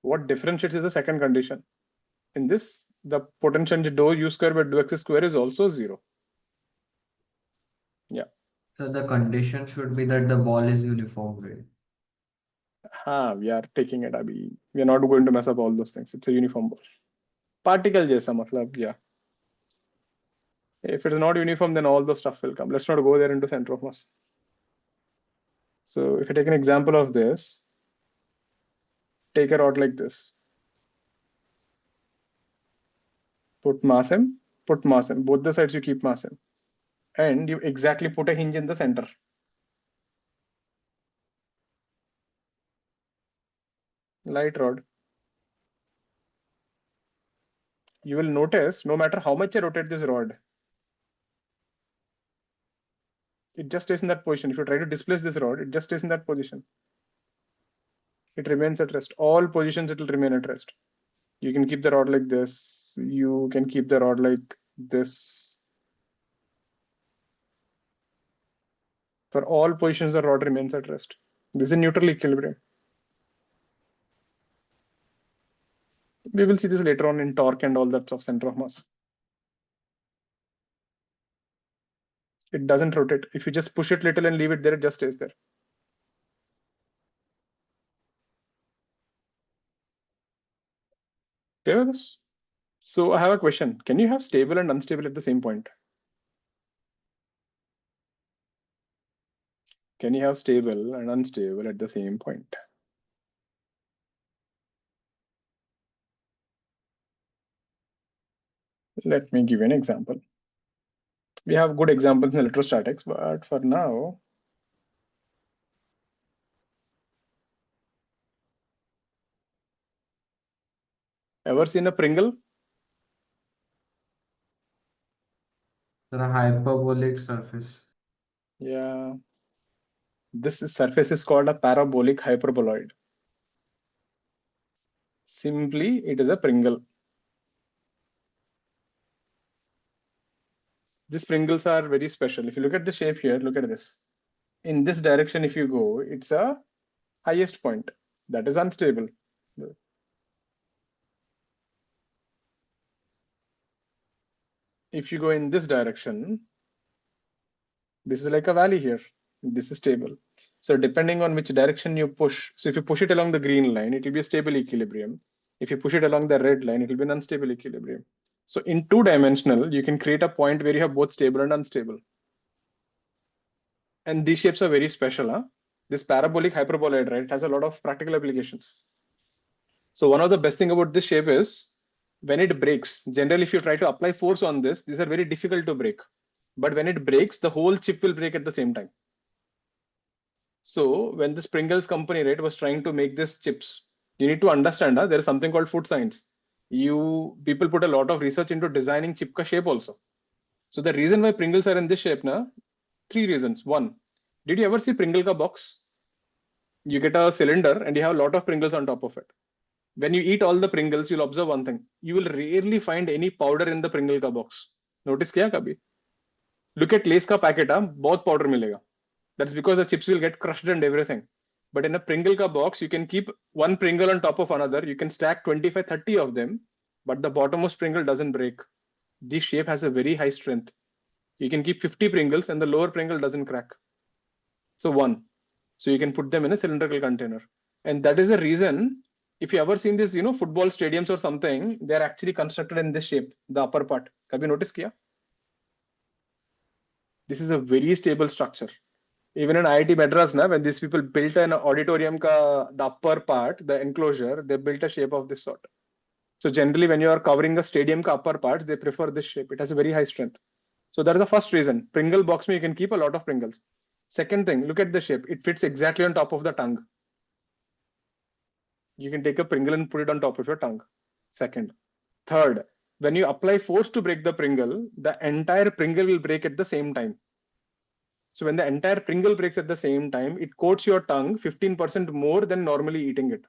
Speaker 2: What differentiates is the second condition. In this, the potential dou u square by dou x square is also 0. Yeah.
Speaker 1: So the condition should be that the ball is uniform weight.
Speaker 2: We are taking it, Abhi. We are not going to mess up all those things. It's a uniform ball. Particle jaisa, matlab, yeah. If it is not uniform, then all the stuff will come. Let's not go there into center of mass. So if I take an example of this, take a rod like this. Put mass m, put mass m. Both the sides you keep mass m. And you exactly put a hinge in the center. Light rod. You will notice no matter how much I rotate this rod, it just stays in that position. If you try to displace this rod, it just stays in that position. It remains at rest. All positions it will remain at rest. You can keep the rod like this. You can keep the rod like this. For all positions, the rod remains at rest. This is a neutral equilibrium. We will see this later on in torque and all that of center of mass. It doesn't rotate. If you just push it little and leave it there, it just stays there. Okay with this? So I have a question. Can you have stable and unstable at the same point? Can you have stable and unstable at the same point? Let me give you an example. We have good examples in electrostatics, but for now, ever seen a Pringle?
Speaker 1: A hyperbolic surface.
Speaker 2: Yeah. This surface is called a parabolic hyperboloid. Simply, it is a Pringle. These Pringles are very special. If you look at the shape here, look at this. In this direction, if you go, it's a highest point. That is unstable. If you go in this direction, this is like a valley here. This is stable. So depending on which direction you push, so if you push it along the green line, it will be a stable equilibrium. If you push it along the red line, it will be an unstable equilibrium. So in two-dimensional, you can create a point where you have both stable and unstable. And these shapes are very special. Huh? This parabolic hyperboloid, right, has a lot of practical applications. So one of the best thing about this shape is when it breaks, generally if you try to apply force on this, these are very difficult to break. But when it breaks, the whole chip will break at the same time. So when this Pringles company, right, was trying to make these chips, you need to understand there is something called food science. People put a lot of research into designing chip ka shape also. So the reason why Pringles are in this shape, three reasons. One, did you ever see Pringle ka box? You get a cylinder and you have a lot of Pringles on top of it. When you eat all the Pringles, you'll observe one thing. You will rarely find any powder in the Pringle ka box. Notice kiya kabhi? Look at Lay's ka packet, bahut powder milega. That's because the chips will get crushed and everything. But in a Pringle ka box, you can keep one Pringle on top of another. You can stack 25, 30 of them, but the bottommost Pringle doesn't break. This shape has a very high strength. You can keep 50 Pringles and the lower Pringle doesn't crack. So one. So you can put them in a cylindrical container. And that is the reason, if you ever seen this, football stadiums or something, they're actually constructed in this shape, the upper part. Have you noticed kiya? This is a very stable structure. Even in IIT Madras, when these people built an auditorium, the upper part, the enclosure, they built a shape of this sort. So generally, when you are covering a stadium upper parts, they prefer this shape. It has a very high strength. So that is the first reason. Pringle box, you can keep a lot of Pringles. Second thing, look at the shape. It fits exactly on top of the tongue. You can take a Pringle and put it on top of your tongue. Second. Third, when you apply force to break the Pringle, the entire Pringle will break at the same time. So when the entire Pringle breaks at the same time, it coats your tongue 15% more than normally eating it.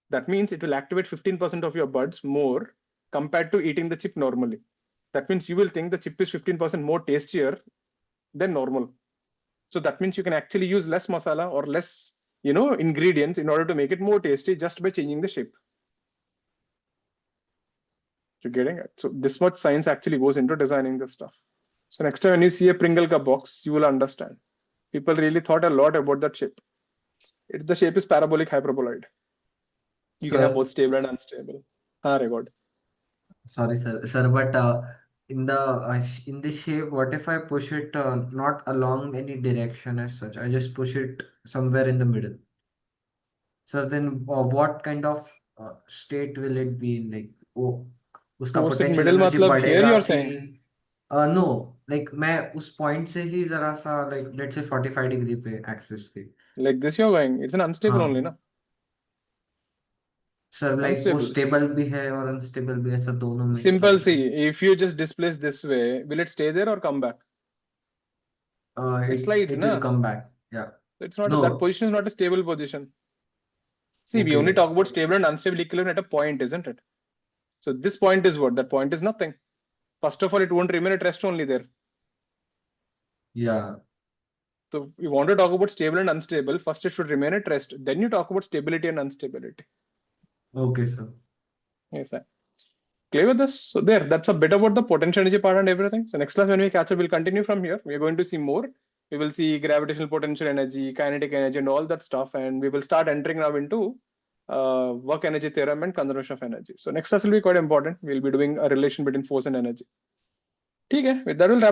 Speaker 2: That means it will activate 15% of your buds more compared to eating the chip normally. That means you will think the chip is 15% more tastier than normal. So that means you can actually use less masala or less, ingredients in order to make it more tasty just by changing the shape. You're getting it? So this much science actually goes into designing this stuff. So next time when you see a Pringle ka box, you will understand. People really thought a lot about that shape. The shape is parabolic hyperboloid. You can have both stable and unstable. Record.
Speaker 1: Sorry, sir, but in this shape, what if I push it not along any direction as such? I just push it somewhere in the middle. So then, what kind of state will it be in? Like, उसका
Speaker 2: Force in
Speaker 1: potential
Speaker 2: middle
Speaker 1: energy
Speaker 2: matlab here
Speaker 1: बढ़ेगा
Speaker 2: you are
Speaker 1: कि
Speaker 2: saying?
Speaker 1: Know like मैं उस point से ही जरा सा like let's say 45 degree पे axis पे
Speaker 2: Like this you're going. It's an unstable only,
Speaker 1: हाँ
Speaker 2: na?
Speaker 1: सर लाइक वो
Speaker 2: Unstable.
Speaker 1: स्टेबल भी है और अनस्टेबल भी है सर दोनों मिक्स
Speaker 2: Simple.
Speaker 1: लग रहा
Speaker 2: See, if you just displace this way, will it stay there or come back?
Speaker 1: है
Speaker 2: It slides,
Speaker 1: it will
Speaker 2: na?
Speaker 1: Come back या
Speaker 2: It's not
Speaker 1: no
Speaker 2: that position is not a stable position. See, we
Speaker 1: okay
Speaker 2: only talk about stable and unstable equilibrium at a point, isn't it? So this point is what? That point is nothing. First of all, it won't remain at rest only there.
Speaker 1: या
Speaker 2: So if you want to talk about stable and unstable, first it should remain at rest. Then you talk about stability and instability.
Speaker 1: Okay sir
Speaker 2: Yes, sir. Clear with this? So there, that's a bit about the potential energy part and everything. So next class when we catch up, we'll continue from here. We are going to see more. We will see gravitational potential energy, kinetic energy, and all that stuff. And we will start entering now into work energy theorem and conservation of energy. So next class will be quite important. We'll be doing a relation between force and energy. Okay, with that, we'll wrap